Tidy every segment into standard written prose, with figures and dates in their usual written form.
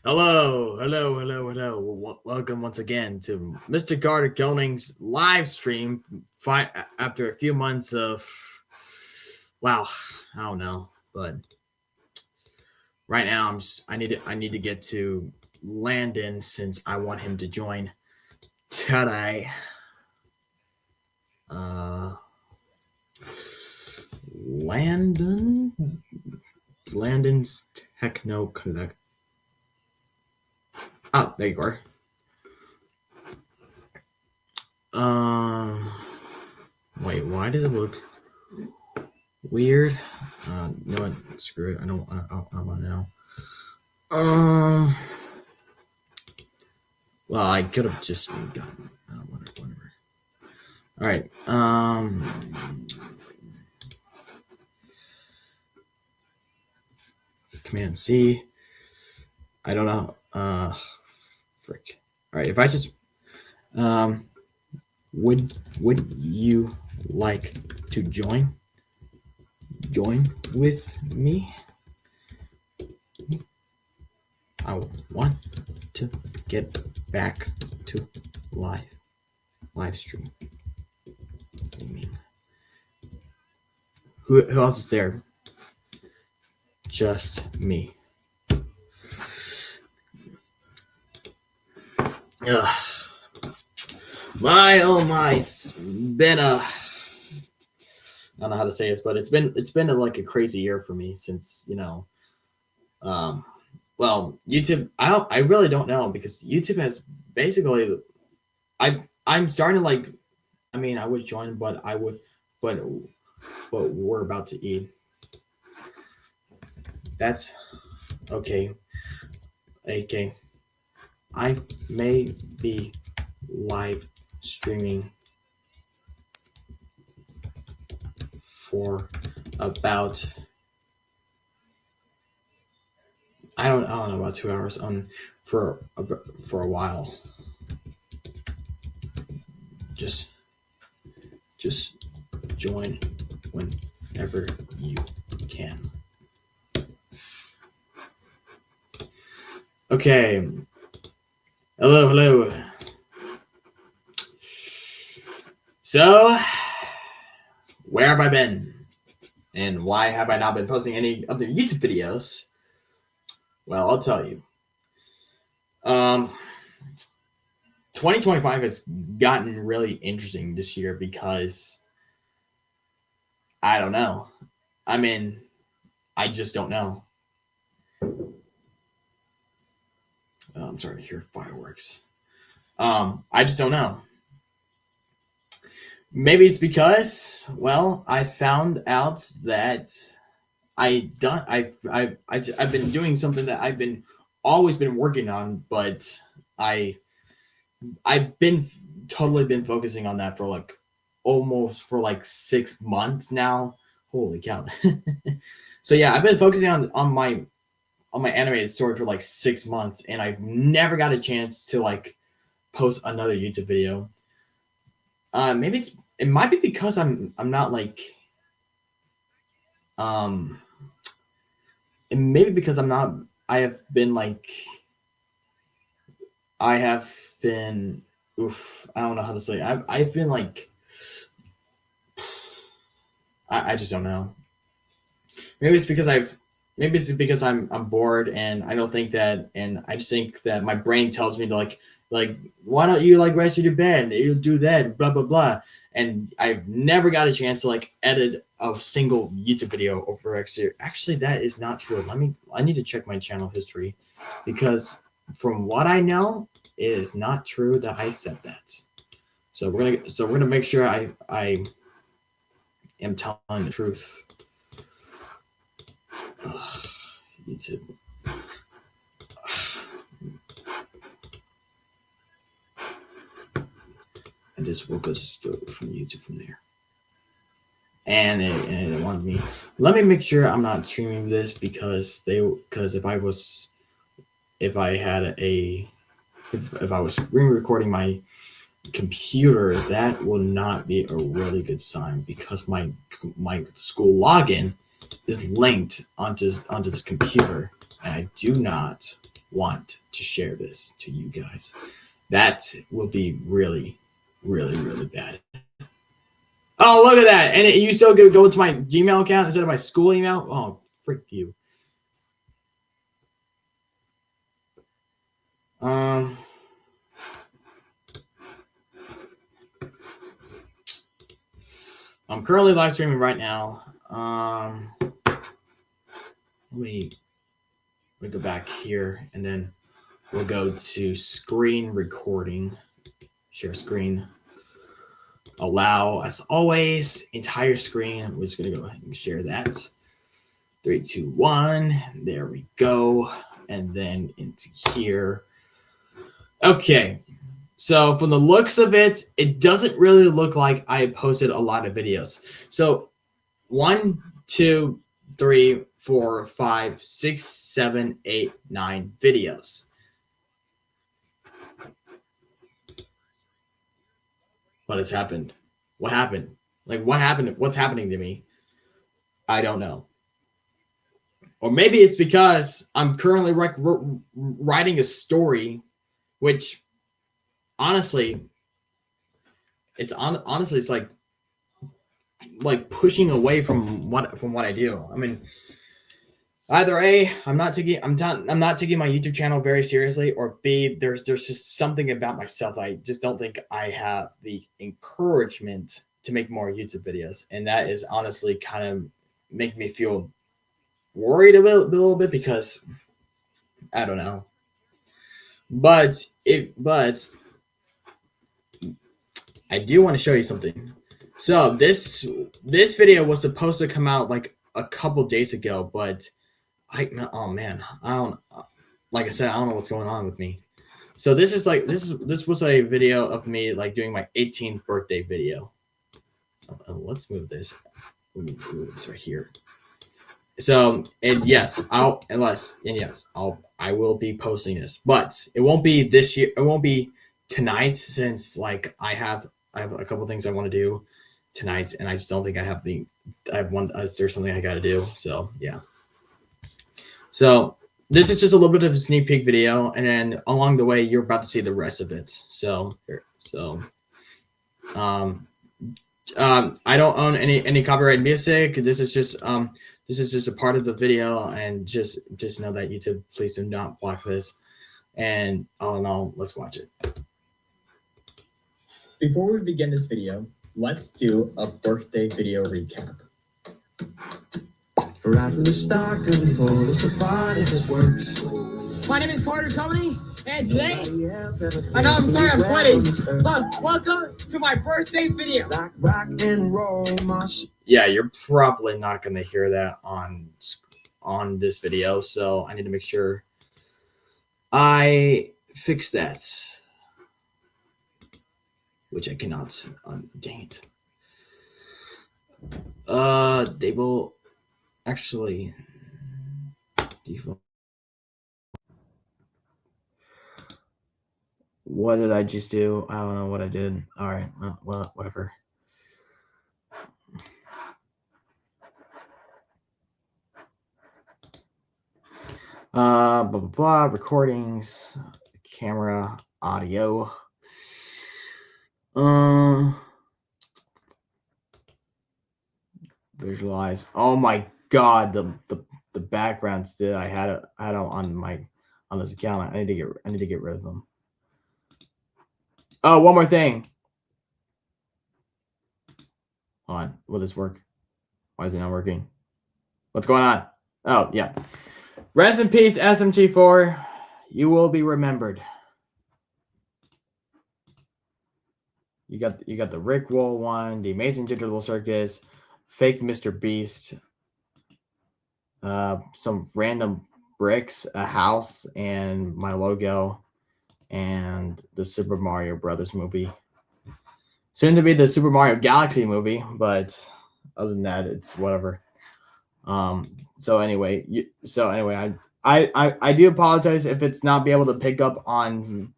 Welcome once again to Mr. Garter Gilning's live stream. After a few months of, wow, I don't know, but right now I need to get to Landon since I want him to join today. Uh, Landon's Techno Collect. Oh, there you are. Wait, why does it look weird? No, what? Screw it. I don't want to know. Well, I could have just gotten whatever. All right. Command C. I don't know. Frick. All right. If I just would you like to join with me? I want to get back to live stream. What do you mean? Who else is there? Just me. Ugh. My, it's been I don't know how to say this, but it's been like a crazy year for me since, well, YouTube, I really don't know because YouTube has basically, I'm starting to like, I mean, I would join, but but we're about to eat. That's okay. Okay. I may be live streaming for about I don't know about 2 hours for a while. Just join whenever you can. Okay. Hello. So, where have I been? And why have I not been posting any other YouTube videos? Well, I'll tell you. 2025 has gotten really interesting this year because I don't know. I mean, I just don't know. I'm sorry to hear fireworks. I just don't know. Maybe it's because, well, I found out that I've been doing something that I've been always been working on, but I've been totally been focusing on that for like almost for like 6 months now. Holy cow! So yeah, I've been focusing on my animated story for like 6 months, and I've never got a chance to like post another YouTube video. Maybe it might be because I'm not like um and maybe because I'm not I have been like I have been I don't know how to say it. I've been like I just don't know. Maybe it's because I'm bored and I don't think that and I just think that my brain tells me to like why don't you like rest of your bed? You'll do that, blah blah blah. And I've never got a chance to like edit a single YouTube video over X. Actually, that is not true. I need to check my channel history because from what I know, it is not true that I said that. So we're gonna make sure I am telling the truth. YouTube. And just will go from YouTube from there. And it wanted me. Let me make sure I'm not streaming this because if I was screen recording my computer, that will not be a really good sign because my school login is linked onto this computer, and I do not want to share this to you guys. That will be really, really, really bad. Oh, look at that. And you still go to my Gmail account instead of my school email? Oh, freak you. I'm currently live streaming right now. Let me go back here, and then we'll go to screen recording. Share screen. Allow, as always, entire screen. We're just going to go ahead and share that. 3, 2, 1. There we go. And then into here. Okay. So from the looks of it, it doesn't really look like I posted a lot of videos. So 1, 2, 3, 4, 5, 6, 7, 8, 9 videos. What has happened? What happened? Like, what happened? What's happening to me? I don't know. Or maybe it's because I'm currently writing a story, which honestly, it's like pushing away from what I do. I mean, either A, I'm not taking my YouTube channel very seriously, or B, there's just something about myself that I just don't think I have the encouragement to make more YouTube videos, and that is honestly kind of making me feel worried a little bit, because I don't know. But I do want to show you something. So this video was supposed to come out like a couple days ago, but oh man, like I said, I don't know what's going on with me. So this was a video of me like doing my 18th birthday video. Let's move this. Move this right here. So, and yes, I will be posting this, but it won't be this year. It won't be tonight, since like I have a couple things I want to do tonight, and I just don't think I have there's something I got to do. So yeah. So this is just a little bit of a sneak peek video, and then along the way you're about to see the rest of it. So I don't own any copyrighted music. This is just a part of the video, and just know that YouTube, please do not block this. And all in all, let's watch it. Before we begin this video, let's do a birthday video recap. Right from the start, couldn't pull us apart if this works. My name is Carter Coney, and today, I know I'm sorry I'm sweating, but welcome to my birthday video. Rock and roll, yeah, you're probably not going to hear that on this video, so I need to make sure I fix that, which I cannot. Dang it. They will actually default. What did I just do? I don't know what I did. All right, well, whatever. Blah blah blah. Recordings, camera, audio. Visualize. Oh my god, the backgrounds that I had on this account. I need to get rid of them. Oh, one more thing. Hold on. Will this work? Why is it not working? What's going on? Oh, yeah. Rest in peace, SMG4. You will be remembered. You got the Rick Roll one, the Amazing Ginger Little Circus, fake Mr. Beast, some random bricks, a house, and my logo, and the Super Mario Brothers movie. Soon to be the Super Mario Galaxy movie, but other than that, it's whatever. So anyway, I do apologize if it's not be able to pick up on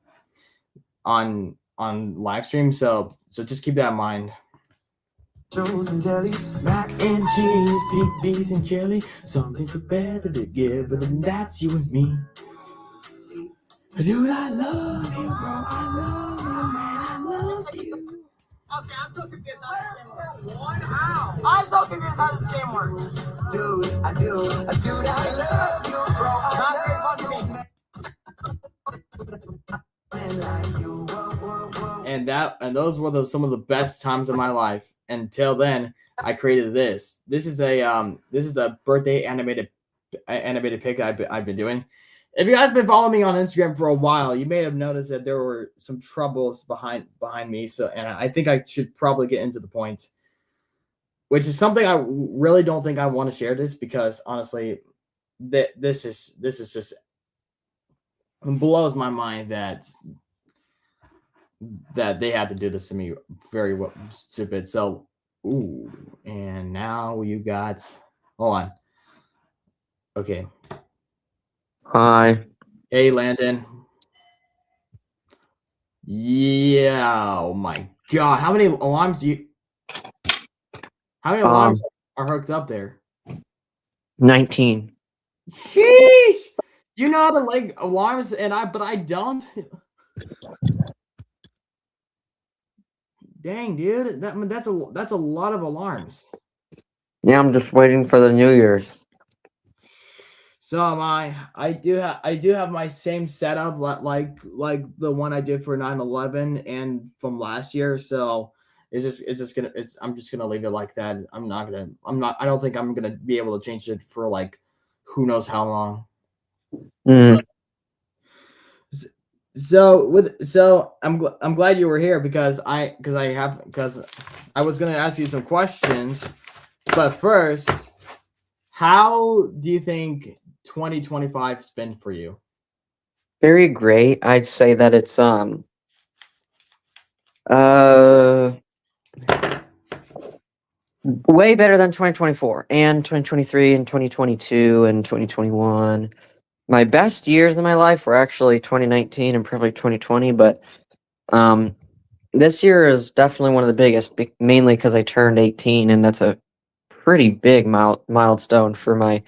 live stream. So just keep that in mind. toast and jelly, mac and cheese, pig beans and jelly, something for better to give, and that's you and me. Dude, I love you, bro. I love you, man. I love you. Okay, I'm so confused how this game works. How? I'm so confused how this game works. Dude, I do. Dude, I love you, bro. Not very I fun to love me. you, man, like you. And those were some of the best times of my life. Until then, I created this. This is a birthday animated pic I've been doing. If you guys have been following me on Instagram for a while, you may have noticed that there were some troubles behind me. So, and I think I should probably get into the point, which is something I really don't think I want to share this, because honestly, this is just blows my mind that they had to do this to me. Very stupid. So, ooh, and now you got. Hold on. Okay. Hi. Hey, Landon. Yeah. Oh my God. How many alarms do you? How many alarms are hooked up there? 19. Sheesh. You know how to like alarms, but I don't. Dang, dude. That's a lot of alarms. Yeah, I'm just waiting for the New Year's. So am I. I do have my same setup like the one I did for 9/11 and from last year. So I'm just gonna leave it like that. I don't think I'm gonna be able to change it for like who knows how long. Mm. So I'm glad you were here, because I was gonna ask you some questions, but first, how do you think 2025's been for you? Very great. I'd say that it's way better than 2024 and 2023 and 2022 and 2021. My best years in my life were actually 2019 and probably 2020, but this year is definitely one of the biggest, mainly because I turned 18, and that's a pretty big milestone for my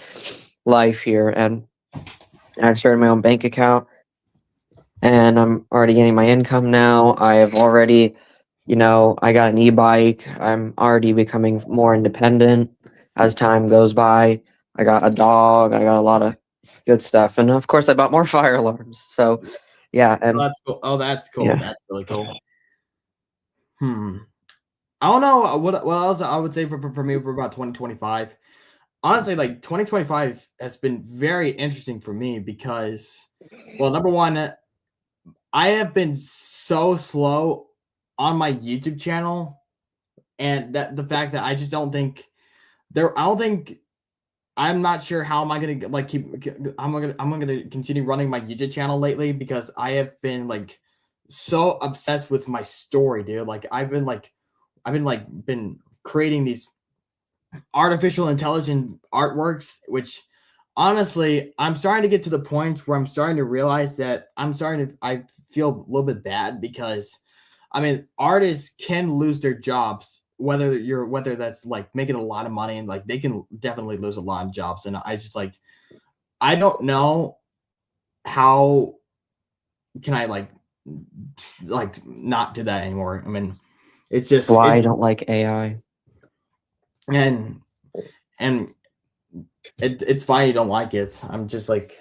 life here. And I've started my own bank account, and I'm already getting my income now. I have already, I got an e-bike. I'm already becoming more independent as time goes by. I got a dog. I got a lot of good stuff. And of course, I bought more fire alarms. So, yeah. Oh, And that's cool. Oh, that's cool. Yeah. That's really cool. I don't know what else I would say for me for about 2025. Honestly, like 2025 has been very interesting for me because, well, number one, I have been so slow on my YouTube channel, and that the fact that I just don't think I'm not sure how am I gonna like I'm gonna continue running my YouTube channel lately, because I have been like so obsessed with my story, dude. Like I've been creating these artificial intelligent artworks, which honestly, I'm starting to get to the point where I'm starting to realize that I feel a little bit bad, because I mean, artists can lose their jobs, whether that's like making a lot of money, and like they can definitely lose a lot of jobs. And I just like, I don't know how can I like not do that anymore. I mean, it's just why I don't like AI. and it's fine you don't like it. I'm just like,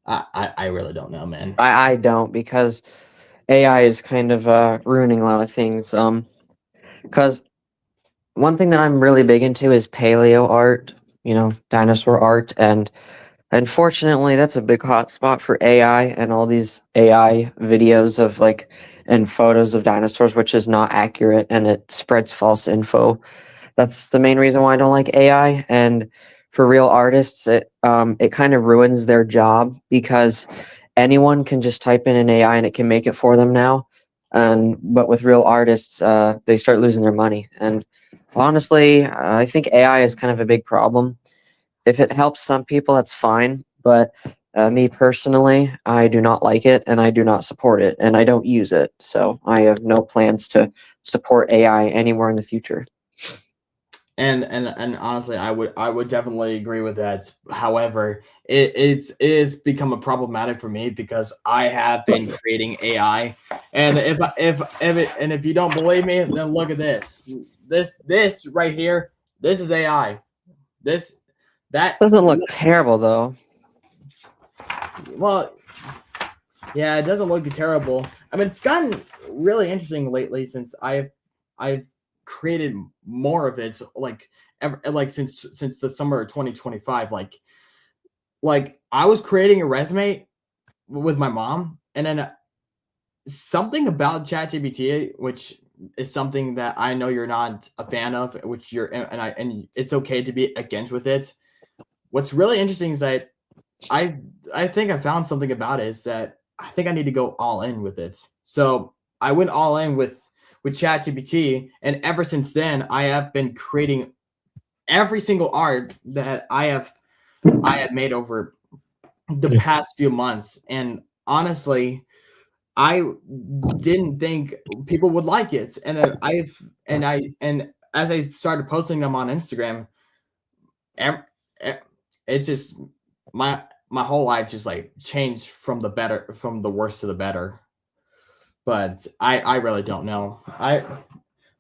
I really don't know, man. I don't, because AI is kind of ruining a lot of things. Because one thing that I'm really big into is paleo art, dinosaur art, and unfortunately, that's a big hot spot for AI and all these AI videos of and photos of dinosaurs, which is not accurate, and it spreads false info. That's the main reason why I don't like AI. And for real artists, it kind of ruins their job, because anyone can just type in an AI and it can make it for them now. But with real artists, they start losing their money. And honestly, I think AI is kind of a big problem. If it helps some people, that's fine. But me personally, I do not like it, and I do not support it, and I don't use it. So I have no plans to support AI anywhere in the future. And honestly, I would definitely agree with that. However, it is become a problematic for me because I have been creating AI, and if you don't believe me, then look at this. This right here. This is AI. This that Doesn't look terrible though. well, yeah, it doesn't look terrible. I mean, it's gotten really interesting lately since I've created more of it. So, like since the summer of 2025, like I was creating a resume with my mom, and then something about ChatGPT, which is something that I know you're not a fan of, which you're and it's okay to be against with it. What's really interesting is that I I think I found something about it is that I think I need to go all in with it. So I went all in with ChatGPT, and ever since then I have been creating every single art that I have made over the past few months. And honestly, I didn't think people would like it, and and as I started posting them on Instagram, ev- it's just my whole life just like changed from the worst to the better. But I really don't know. I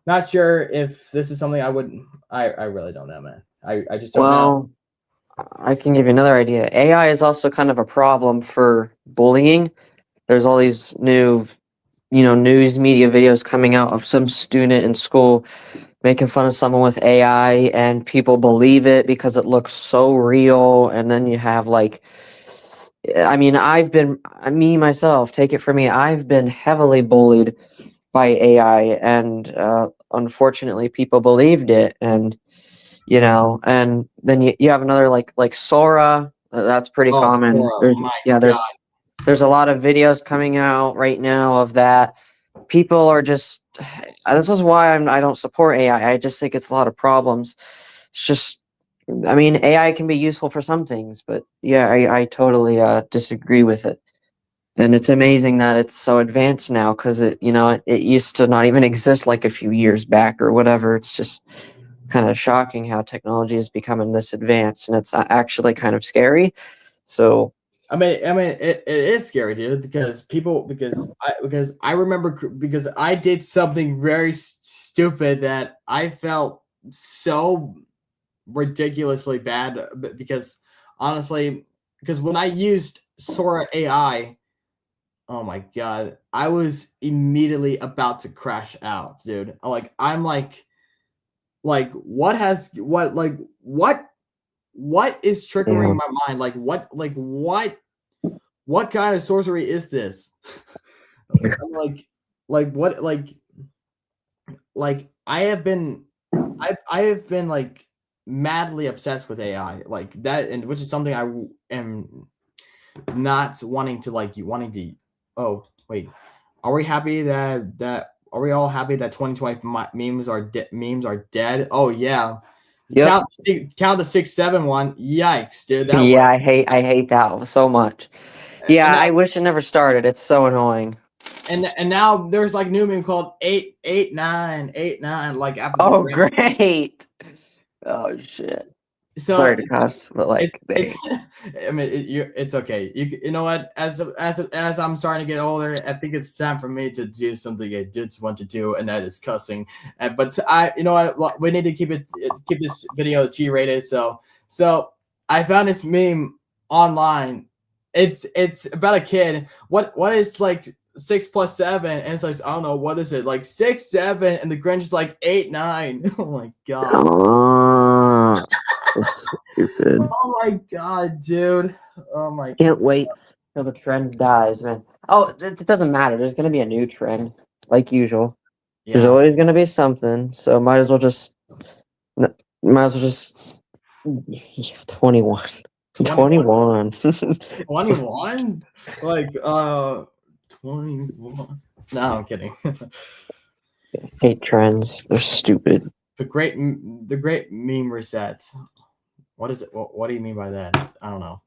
not sure if this is something I would. I really don't know, man. I just don't know. Well, I can give you another idea. AI is also kind of a problem for bullying. There's all these new, news media videos coming out of some student in school making fun of someone with AI, and people believe it because it looks so real. And then you have like, I mean, me myself, take it from me, I've been heavily bullied by AI, and unfortunately, people believed it, and then you have another like Sora. That's pretty Oh, common. Sora, my There's God. there's a lot of videos coming out right now of that. People are just. This is why I don't support AI. I just think it's a lot of problems. It's just. I mean, AI can be useful for some things, but yeah, I totally disagree with it. And it's amazing that it's so advanced now because it used to not even exist like a few years back or whatever. It's just kind of shocking how technology is becoming this advanced, and it's actually kind of scary. So I mean, it is scary, dude, because I remember because I did something very stupid that I felt so ridiculously bad because honestly, because when I used Sora AI, oh my God, I was immediately about to crash out, dude. I'm like what is yeah, triggering my mind? What kind of sorcery is this? I'm like what like I have been like madly obsessed with AI like that, and which is something I am not wanting to like you wanting to. Oh wait, are we happy that are we all happy that 2020 memes are dead? Oh yeah, yep, count the 671. Yikes, dude, that yeah. was I hate that so much. Yeah, and now I wish it never started. It's so annoying. and now there's like new meme called 889 like after the Oh, grand. great. Oh shit. So Sorry to cuss, but like it's I mean it's okay. You know what? As I'm starting to get older, I think it's time for me to do something I did want to do, and that is cussing. But I, you know what? We need to keep this video G-rated. So I found this meme online. It's about a kid. What is like 6 + 7? And it's like I don't know what is it like 6 7, and the Grinch is like 8 9. Oh my God. ah, that's stupid. Oh my God, dude. Oh my. Can't wait till the trend dies, man. Oh, it doesn't matter. There's gonna be a new trend, like usual. There's Yeah. always gonna be something, so n- might as well just 21. 21? 21. 21? Like 21. No, I'm kidding. Hate trends. They're stupid. The great meme reset. What is it? What do you mean by that? I don't know.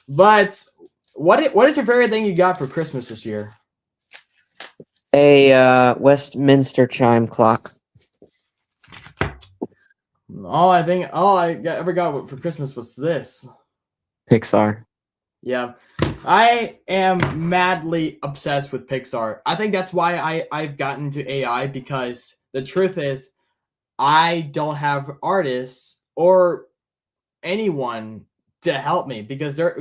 But what is your favorite thing you got for Christmas this year? A Westminster chime clock. All ever got for Christmas was this. Pixar. Yeah, I am madly obsessed with Pixar. I think that's why I've gotten into AI, because the truth is I don't have artists or anyone to help me, because do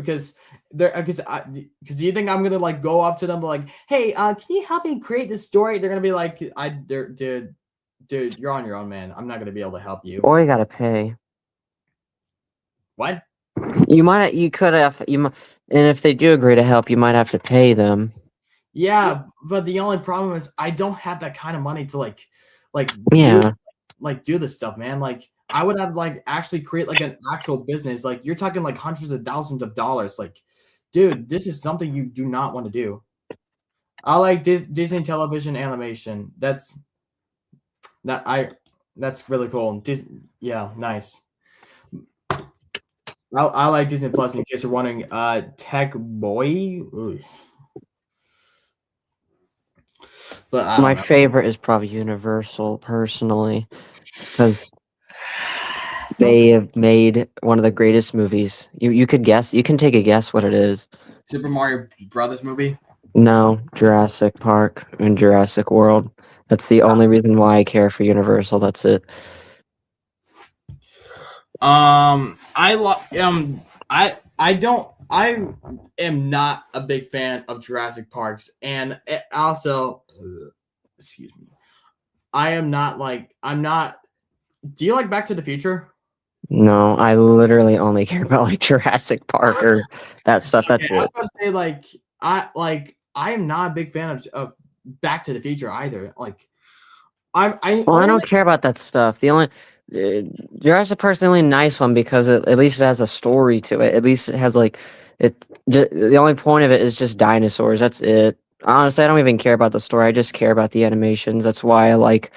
you think I'm gonna like go up to them like, hey, can you help me create this story? They're gonna be like, dude, you're on your own, man. I'm not gonna be able to help you. Or you gotta pay. What? You could have, and if they do agree to help, you might have to pay them. Yeah, but the only problem is I don't have that kind of money to like Yeah. do this stuff, man. Like I would have like actually create like an actual business. Like you're talking like hundreds of thousands of dollars. Like, dude, this is something you do not want to do. I like Disney television animation. That's really cool. Yeah, nice. I like Disney Plus, in case you're wondering. Tech Boy. Ooh. But I My don't know. favorite is probably Universal, personally, because they have made one of the greatest movies. You could guess. You can take a guess what it is. Super Mario Brothers movie. No, Jurassic Park and Jurassic World. That's the only reason why I care for Universal. That's it. I am not a big fan of Jurassic Parks, and also, excuse me, I'm not. Do you like Back to the Future? No, I literally only care about like Jurassic Park or that stuff. That's Okay, I was it. about to say I am not a big fan of Back to the Future either. Like I Well, I only, don't care about that stuff. The only Jurassic Park's the only nice one because at least it has a story to it. At least it has like the only point of it is just dinosaurs. That's it. Honestly, I don't even care about the story. I just care about the animations. That's why I like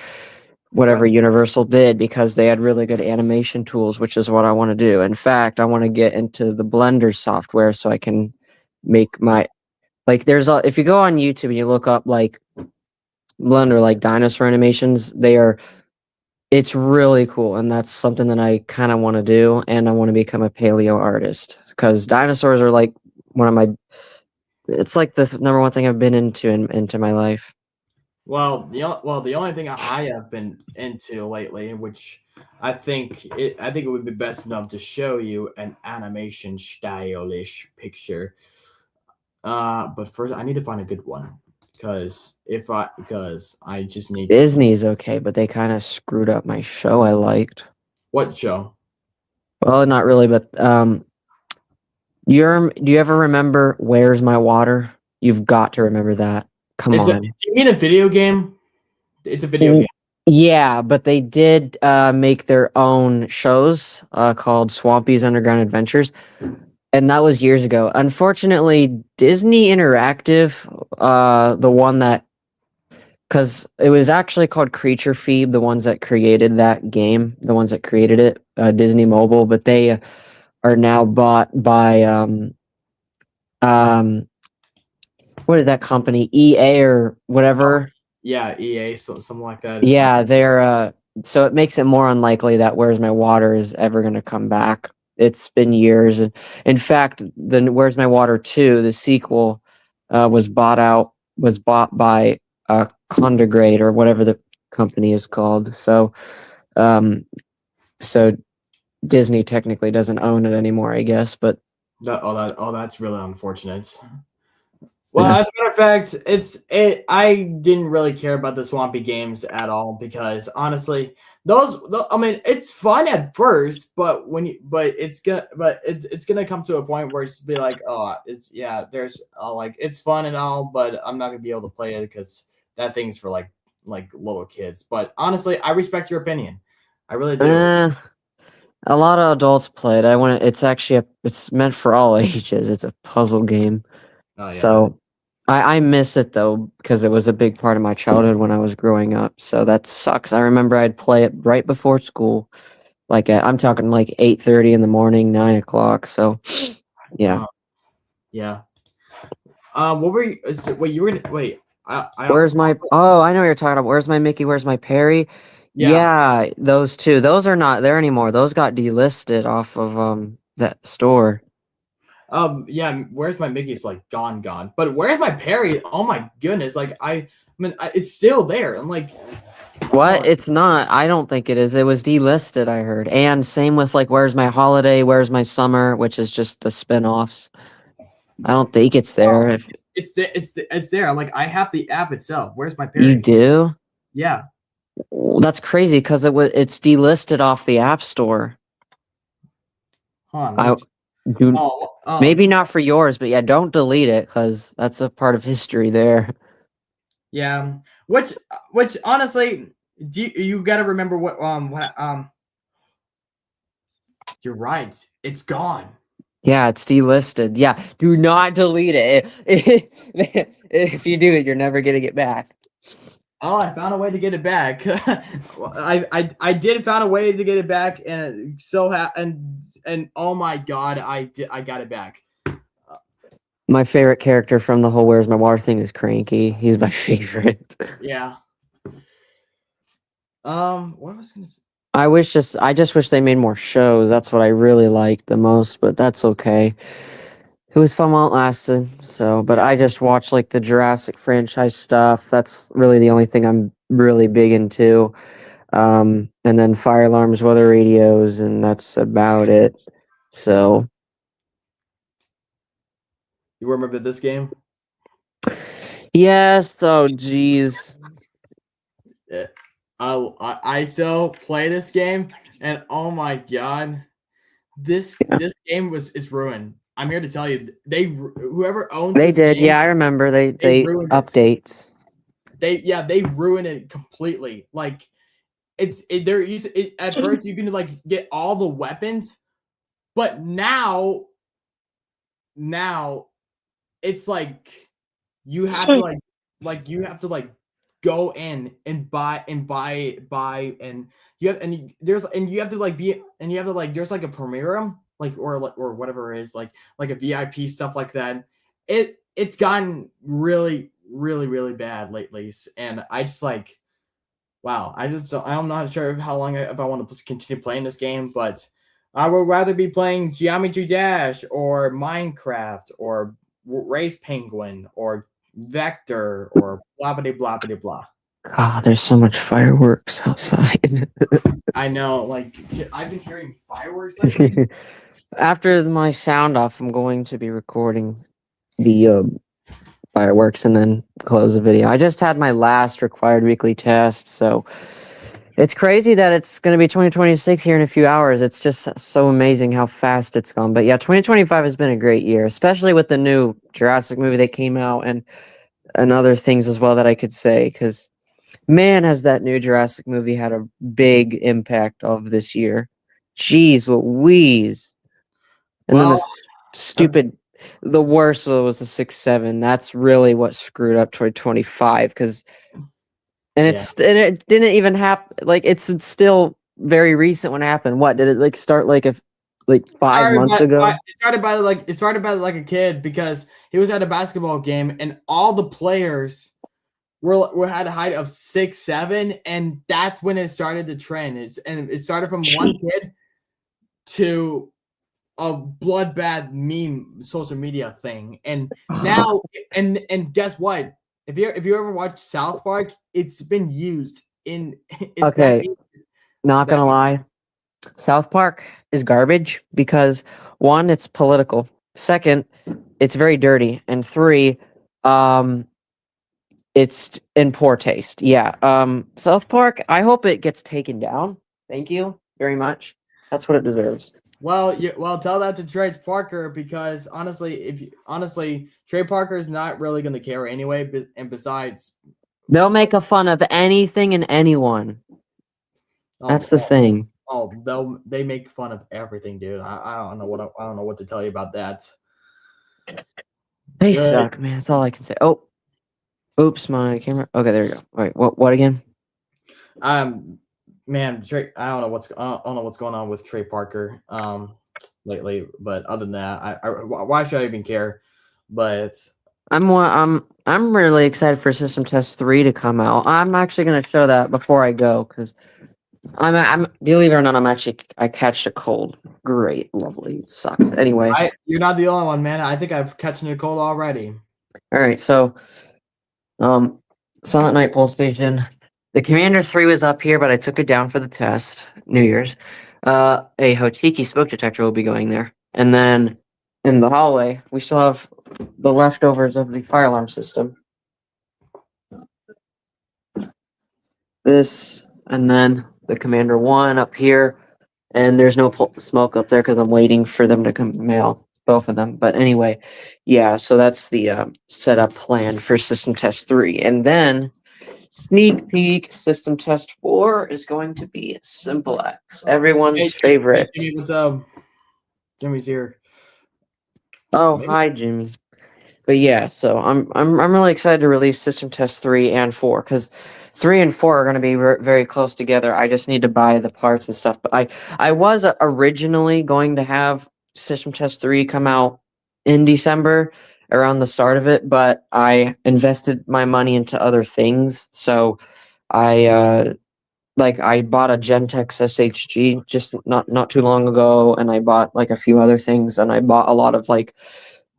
whatever Universal did, because they had really good animation tools, which is what I want to do. In fact, I want to get into the Blender software so I can make my like there's a if you go on YouTube and you look up like Blender like dinosaur animations, it's really cool, and that's something that I kind of want to do, and I want to become a paleo artist because dinosaurs are like one of my it's like the number one thing I've been into my life. the only thing I have been into lately, which I think it would be best enough to show you an animation stylish picture. But first I need to find a good one, because I just need Disney's okay, but they kind of screwed up my show I liked. what show? Well, not really, but do you ever remember Where's My Water? You've got to remember that. Come on. Do you mean a video game? It's a video game. Yeah, but they did make their own shows called Swampy's Underground Adventures, and that was years ago. Unfortunately, Disney Interactive, the one that, because it was actually called Creature Feed, the ones that created that game, the ones that created it, Disney Mobile, but they are now bought by what is that company? EA or whatever. Yeah, EA, something like that. Yeah, they're so it makes it more unlikely that Where's My Water is ever going to come back. It's been years. In fact, the Where's My Water 2, the sequel, was bought by Condegrade or whatever the company is called. So so Disney technically doesn't own it anymore, I guess, but that's really unfortunate. Well, as a matter of fact, I didn't really care about the Swampy games at all, because honestly, I mean, it's fun at first, but it's gonna come to a point where it's be like, oh, it's fun and all, but I'm not gonna be able to play it because that thing's for like little kids. But honestly, I respect your opinion. I really do. A lot of adults play it. It's meant for all ages. It's a puzzle game. Oh, yeah. So I miss it though, because it was a big part of my childhood when I was growing up. So that sucks. I remember I'd play it right before school. I'm talking like 8:30 in the morning, 9 o'clock. So yeah. Yeah. What were you? Wait, you were gonna wait. I know what you're talking about. Where's my Mickey? Where's my Perry? Yeah, those two. Those are not there anymore. Those got delisted off of that store. Yeah, where's my Mickey's like gone. But where's my Perry? Oh my goodness. Like I mean it's still there. I'm like What? oh, It's not. I don't think it is. It was delisted, I heard. And same with like Where's My Holiday, Where's My Summer, which is just the spin-offs. I don't think it's there. If it's there. Like I have the app itself. Where's my you Perry? do, Yeah. well, that's crazy because it's delisted off the App Store. Hold on, I do oh, maybe not for yours, but yeah, don't delete it because that's a part of history there. yeah. Which honestly, you got to remember what you're right. It's gone. Yeah, it's delisted. Yeah, do not delete it. If you do it, you're never gonna get back. Oh, I found a way to get it back. I did found a way to get it back, and and oh my god, I got it back. My favorite character from the whole Where's My Water thing is Cranky. He's my favorite. Yeah. What was I gonna say? I just wish they made more shows. That's what I really liked the most, but that's okay. It was fun while it lasted. So, but I just watch like the Jurassic franchise stuff. That's really the only thing I'm really big into. And then fire alarms, weather radios, and that's about it. So, You remember this game? yes. Oh, geez. Yeah. I still play this game, and oh my god, this game is ruined. I'm here to tell you, whoever owns They this did. game, Yeah, I remember. They ruined it. updates. They ruined it completely. Like they're using it, at first you can like get all the weapons, but now it's like you have to you have to go in and buy and you have and you have to there's like a premium or whatever it is like a VIP stuff like that. It's gotten really bad lately, and I just like wow. I'm not sure how long if I want to continue playing this game, but I would rather be playing Geometry Dash or Minecraft or Race Penguin or Vector or blah blah blah blah blah. Ah, there's so much fireworks outside. I know, like I've been hearing fireworks lately. After my sound off, I'm going to be recording the fireworks and then close the video. I just had my last required weekly test, so it's crazy that it's going to be 2026 here in a few hours. It's just so amazing how fast it's gone. But yeah, 2025 has been a great year, especially with the new Jurassic movie that came out and other things as well that I could say, because man, has that new Jurassic movie had a big impact of this year. Jeez Louise. And then Well, the worst was the 6-7. That's really what screwed up 2025 because and it didn't even happen. Like it's still very recent when it happened. What did it like start like 5 months ago? It started by like a kid because he was at a basketball game and all the players were had a height of 6'7", and that's when it started to trend. It started from one kid to a bloodbath meme social media thing, and now and guess what? If you ever watched South Park, it's been used in. Okay, not gonna lie, South Park is garbage because one, it's political. Second, it's very dirty, and three, it's in poor taste. Yeah. South Park, I hope it gets taken down. Thank you very much. That's what it deserves. Well, tell that to Trey Parker because honestly, Trey Parker is not really going to care anyway. And besides, they'll make a fun of anything and anyone. That's the thing. Oh, they make fun of everything, dude. I don't know what to tell you about that. They suck, man. That's all I can say. Oh. Oops, my camera. Okay, there you go. All right, what again? Man, Trey, I don't know what's going on with Trey Parker lately, but other than that, why should I even care? But I'm really excited for System Test 3 to come out. I'm actually gonna show that before I go because I'm believe it or not, I catched a cold. Great, lovely. It sucks. Anyway, You're not the only one, man. I think I've catching a cold already. all right. So, Silent Night Pole Station. The Commander 3 was up here, but I took it down for the test. New Year's. A Hotiki smoke detector will be going there, and then in the hallway we still have the leftovers of the fire alarm system. This, and then the Commander 1 up here, and there's no smoke up there because I'm waiting for them to come mail both of them. But anyway, yeah, so that's the setup plan for System Test 3. And then sneak peek System Test 4 is going to be Simple X, everyone's favorite. Hey, Jimmy, what's up? Jimmy's here. Oh, hi, Jimmy. But yeah, so I'm really excited to release System Test 3 and 4 because 3 and 4 are going to be very close together. I just need to buy the parts and stuff. But I was originally going to have System Test 3 come out in December around the start of it, but I invested my money into other things. So I bought a Gentex SHG just not too long ago, and I bought like a few other things, and I bought a lot of like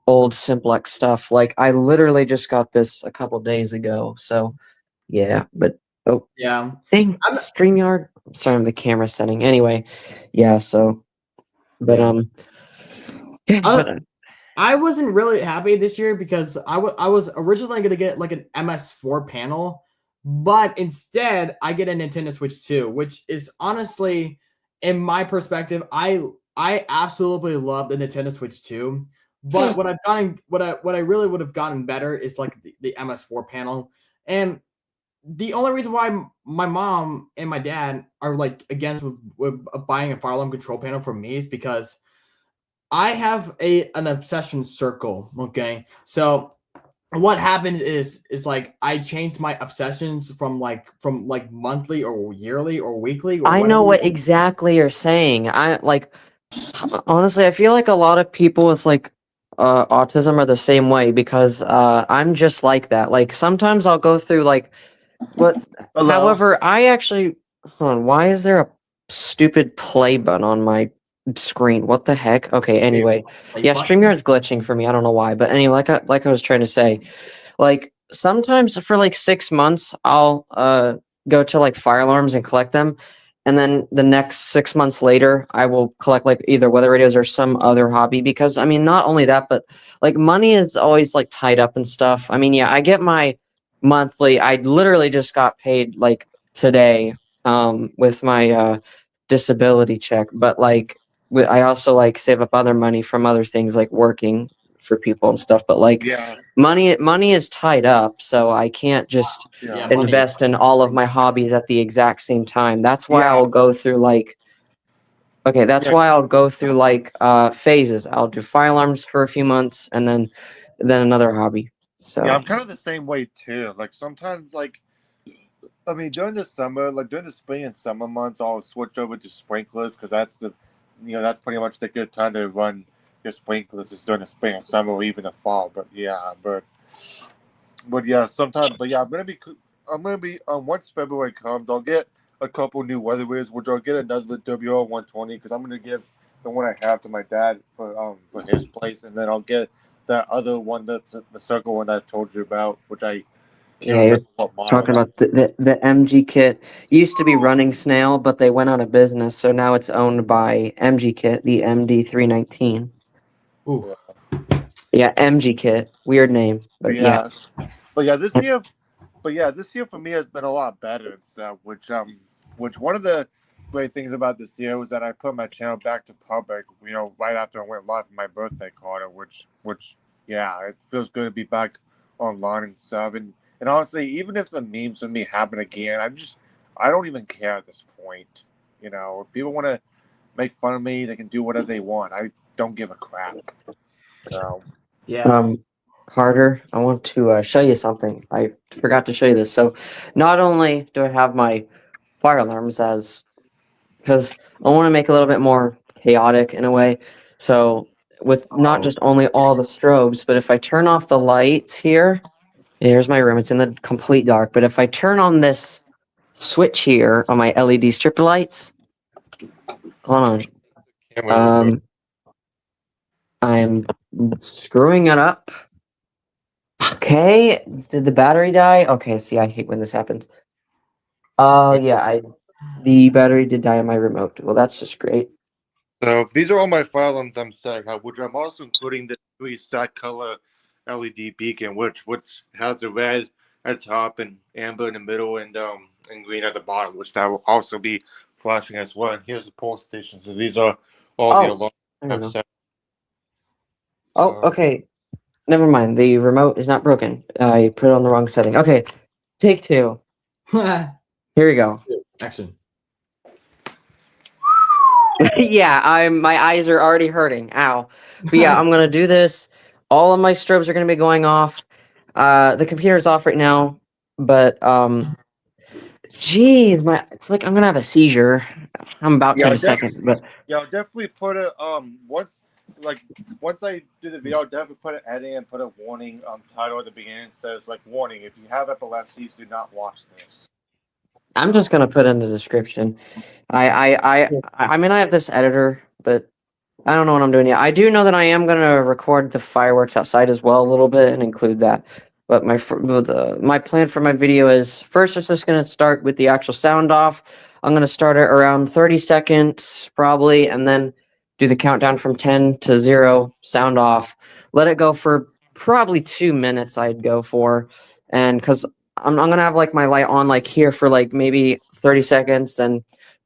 old Simplex stuff. Like I literally just got this a couple days ago. So yeah, but Yeah. dang, StreamYard. Sorry, I'm the camera setting. Anyway, yeah. So, but I wasn't really happy this year because I was originally going to get like an MS4 panel, but instead I get a Nintendo Switch 2, which is honestly, in my perspective, I absolutely love the Nintendo Switch 2. But what I really would have gotten better is like the MS4 panel. And the only reason why my mom and my dad are like against with buying a fire alarm control panel for me is because I have an obsession circle. Okay, so what happened is like I changed my obsessions from monthly or yearly or weekly. Or I know what exactly you're saying. I like honestly, I feel like a lot of people with like autism are the same way because I'm just like that. Like sometimes I'll go through like what. Hello. However, I actually hold on. Why is there a stupid play button on my screen? What the heck? Okay. Anyway, yeah, StreamYard's glitching for me. I don't know why, but anyway, like I was trying to say, like sometimes for like 6 months I'll go to like fire alarms and collect them. And then the next 6 months later, I will collect like either weather radios or some other hobby because I mean, not only that, but like money is always like tied up and stuff. I mean, yeah, I get my monthly. I literally just got paid like today with my disability check, but like I also like save up other money from other things like working for people and stuff. But like Yeah. money is tied up, so I can't just Yeah. invest in all of my hobbies at the exact same time. That's why Yeah. I'll go through like Yeah. why I'll go through like phases. I'll do fire alarms for a few months and then another hobby. So Yeah, I'm kind of the same way too. Like sometimes, like I mean, during the summer, like during the spring and summer months, I'll switch over to sprinklers because that's that's pretty much the good time to run your sprinklers is during the spring and summer or even the fall. But yeah, sometimes. But yeah, I'm gonna be once February comes, I'll get a couple new weather radios, which I'll get another WR120 because I'm gonna give the one I have to my dad for his place, and then I'll get that other one that's the circle one that I told you about, which I can't yeah, you're remember what model. talking about the MG Kit. Used to be Running Snail, but they went out of business, so now it's owned by MG Kit, the MD319. Ooh. Yeah, MG Kit. Weird name, but yeah. But yeah, this year for me has been a lot better and stuff. Which one of the great things about this year was that I put my channel back to public. Right after I went live for my birthday card, which yeah, it feels good to be back online and stuff. And honestly, even if the memes with me happen again, I don't even care at this point. If people want to make fun of me, they can do whatever they want. I don't give a crap. So Yeah. Carter, I want to show you something. I forgot to show you this. So, not only do I have my fire alarms because I want to make it a little bit more chaotic in a way. So, with not just only all the strobes, but if I turn off the lights here, here's my room. It's in the complete dark. But if I turn on this switch here on my LED strip lights, hold on. Can't wait to do it. I'm screwing it up. Okay, did the battery die? Okay, see, I hate when this happens. Oh yeah, the battery did die on my remote. Well, that's just great. So these are all my fire alarms I'm setting up, which I'm also including the 3 set color LED beacon, which has a red at the top and amber in the middle and green at the bottom, which that will also be flashing as well. And here's the pole station. So these are all the alarms I don't know. I've set. Oh, okay. Never mind. The remote is not broken. I put it on the wrong setting. Okay, take 2. Here we go. Action. Yeah, my eyes are already hurting. Ow. But yeah, I'm gonna do this. All of my strobes are gonna be going off. The computer's off right now, but geez, it's like I'm gonna have a seizure. I'm about to in a second, but Yeah, I'll definitely put a once I do the video, I'll definitely put an edit and put a warning title at the beginning. It says like warning: if you have epilepsy, do not watch this. I'm just gonna put in the description. I mean I have this editor, but I don't know what I'm doing yet. I do know that I am gonna record the fireworks outside as well a little bit and include that. But my plan for my video is first I'm just gonna start with the actual sound off. I'm gonna start it around 30 seconds probably, and then do the countdown from 10 to 0, sound off. Let it go for probably 2 minutes. I'd go for, and because I'm gonna have like my light on like here for like maybe 30 seconds, and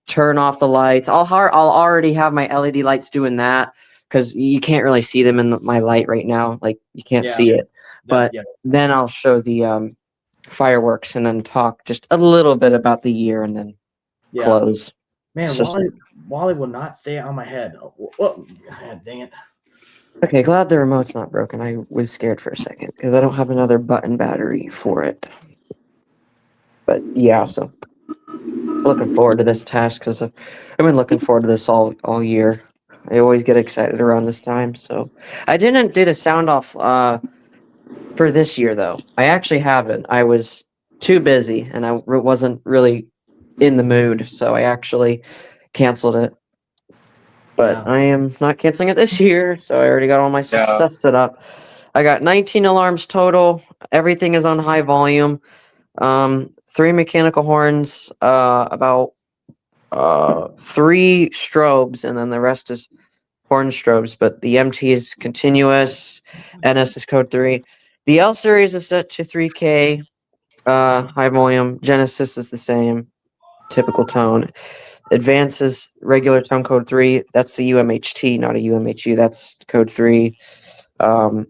turn off the lights. I'll already have my LED lights doing that because you can't really see them in my light right now. Like you can't Yeah. see it, but then I'll show the fireworks and then talk just a little bit about the year and then close. Man, So- Wally will not stay on my head. Oh, dang it. Okay, glad the remote's not broken. I was scared for a second because I don't have another button battery for it. But yeah, so looking forward to this task because I've been looking forward to this all year. I always get excited around this time. So I didn't do the sound off for this year though. I actually haven't. I was too busy and I wasn't really in the mood, so I actually canceled it. But Yeah. I am not canceling it this year, so I already got all my stuff set up. I got 19 alarms total. Everything is on high volume. 3 mechanical horns, about 3 strobes, and then the rest is horn strobes. But the MT is continuous. NS is code 3. The L series is set to 3K, high volume. Genesis is the same, typical tone. Advance is regular tone code 3. That's the UMHT, not a UMHU. That's code 3. The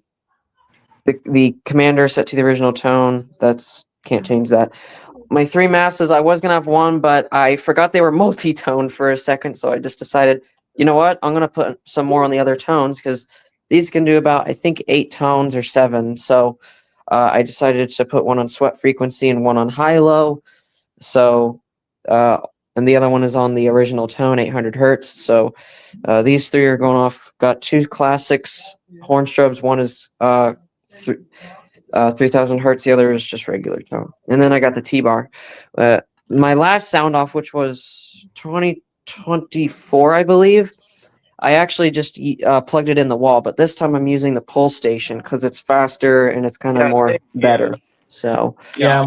commander is set to the original tone. That's can't change that. My 3 masses, I was gonna have 1, but I forgot they were multi-tone for a second, so I just decided, you know what? I'm gonna put some more on the other tones because these can do about I think 8 tones or 7. So I decided to put one on sweat frequency and one on high-low. So and the other one is on the original tone, 800 hertz. So these 3 are going off. Got 2 classics horn strobes. One is 3000 hertz. The other is just regular tone. And then I got the T-bar. My last sound off, which was 2024, I believe. I actually just plugged it in the wall, but this time I'm using the pull station because it's faster and it's kind of more better. So Yeah,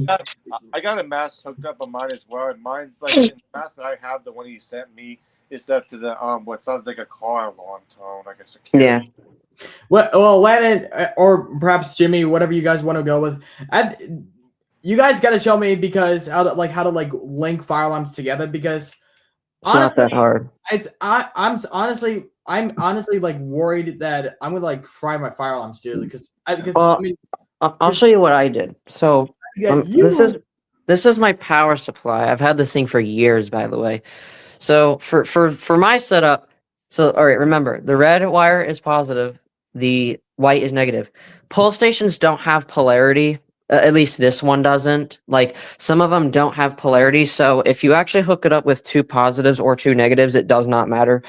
I got a mask hooked up on mine as well. And mine's like the mask that I have, the one you sent me, is set to the what sounds like a car alarm tone, like a security. yeah. Well, Landon, or perhaps Jimmy, whatever you guys want to go with. You guys got to show me because how to link fire alarms together because It's not that hard. I'm honestly like worried that I'm gonna like fry my fire alarms, dude. Because Well, I mean, I'll show you what I did. So yeah, this is my power supply. I've had this thing for years, by the way. So for my setup, so all right, remember the red wire is positive, the white is negative. Pull stations don't have polarity. At least this one doesn't. Like some of them don't have polarity. So if you actually hook it up with 2 positives or 2 negatives, it does not matter.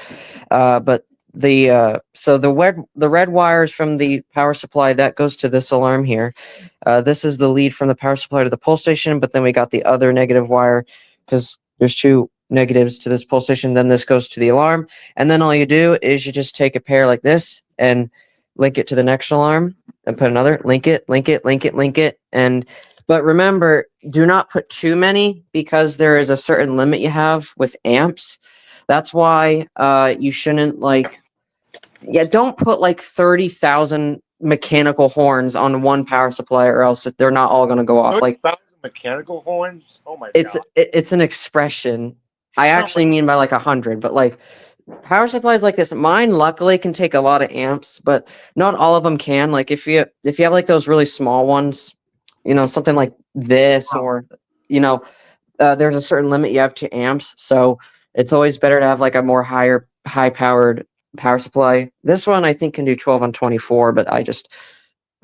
But so the red wires from the power supply that goes to this alarm here. This is the lead from the power supply to the pole station, but then we got the other negative wire because there's two negatives to this pole station. Then this goes to the alarm, and then all you do is you just take a pair like this and link it to the next alarm, and put another, link it, and but remember, do not put too many because there is a certain limit you have with amps. That's why you shouldn't don't put like 30,000 mechanical horns on one power supply, or else they're not all going to go off. Like 30,000 mechanical horns. Oh my it's god! it's an expression. I actually mean by like 100, but like power supplies like this, mine luckily can take a lot of amps, but not all of them can. Like if you have like those really small ones, something like this, or there's a certain limit you have to amps, so it's always better to have like a more high powered power supply. This one I think can do 12 on 24, but I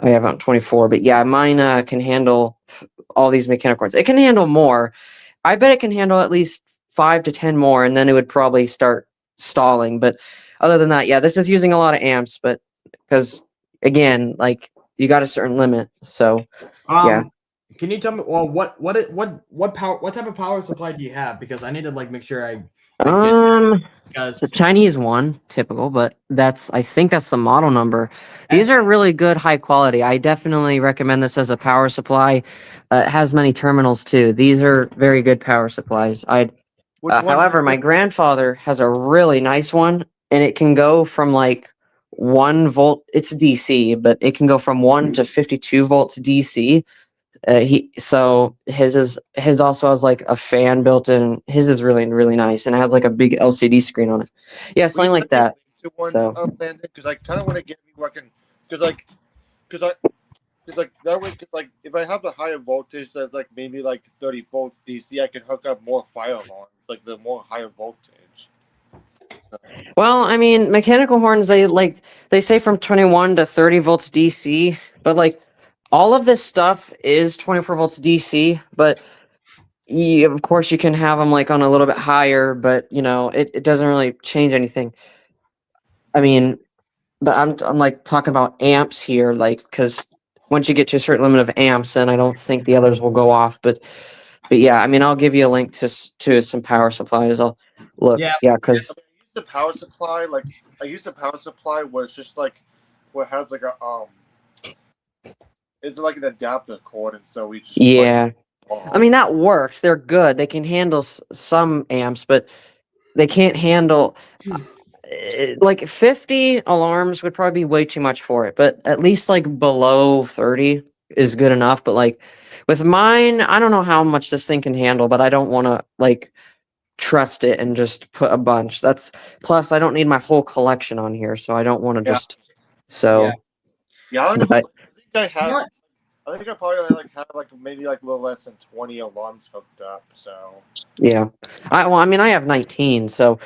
have on 24. But yeah, mine can handle all these mechanical cords. It can handle more. I bet it can handle at least 5 to 10 more, and then it would probably start stalling. But other than that, yeah, this is using a lot of amps, but because again, like you got a certain limit, so yeah. Can you tell me? Well, what type of power supply do you have? Because I need to make sure I it's a Chinese one, typical, but I think that's the model number. These are really good, high quality. I definitely recommend this as a power supply. It has many terminals too. These are very good power supplies. However, my grandfather has a really nice one, and it can go from like 1 volt. It's DC, but it can go from 1 to 52 volts DC. His also has like a fan built in. His is really, really nice, and it has like a big LCD screen on it. Yeah, something like that. So because I kind of want to get me working because that way, if I have a higher voltage that's like maybe like 30 volts DC, I can hook up more fire alarms, like the more higher voltage. Well, I mean, mechanical horns, they say from 21 to 30 volts DC, but like all of this stuff is 24 volts DC, but of course you can have them like on a little bit higher, but it doesn't really change anything. I mean, but I'm like talking about amps here, like, because once you get to a certain limit of amps, then I don't think the others will go off. But yeah, I mean, I'll give you a link to some power supplies. I'll look, because the power supply, I use the power supply where it's just like where it has like a it's like an adapter cord, and so we just I mean, that works. They're good. They can handle some amps, but they can't handle like 50 alarms would probably be way too much for it. But at least like below 30 is good enough. But like with mine, I don't know how much this thing can handle, but I don't want to like trust it and just put a bunch. Plus I don't need my whole collection on here, so I don't want to just I think I probably have maybe a little less than 20 alarms hooked up. So yeah, I mean I have 19. So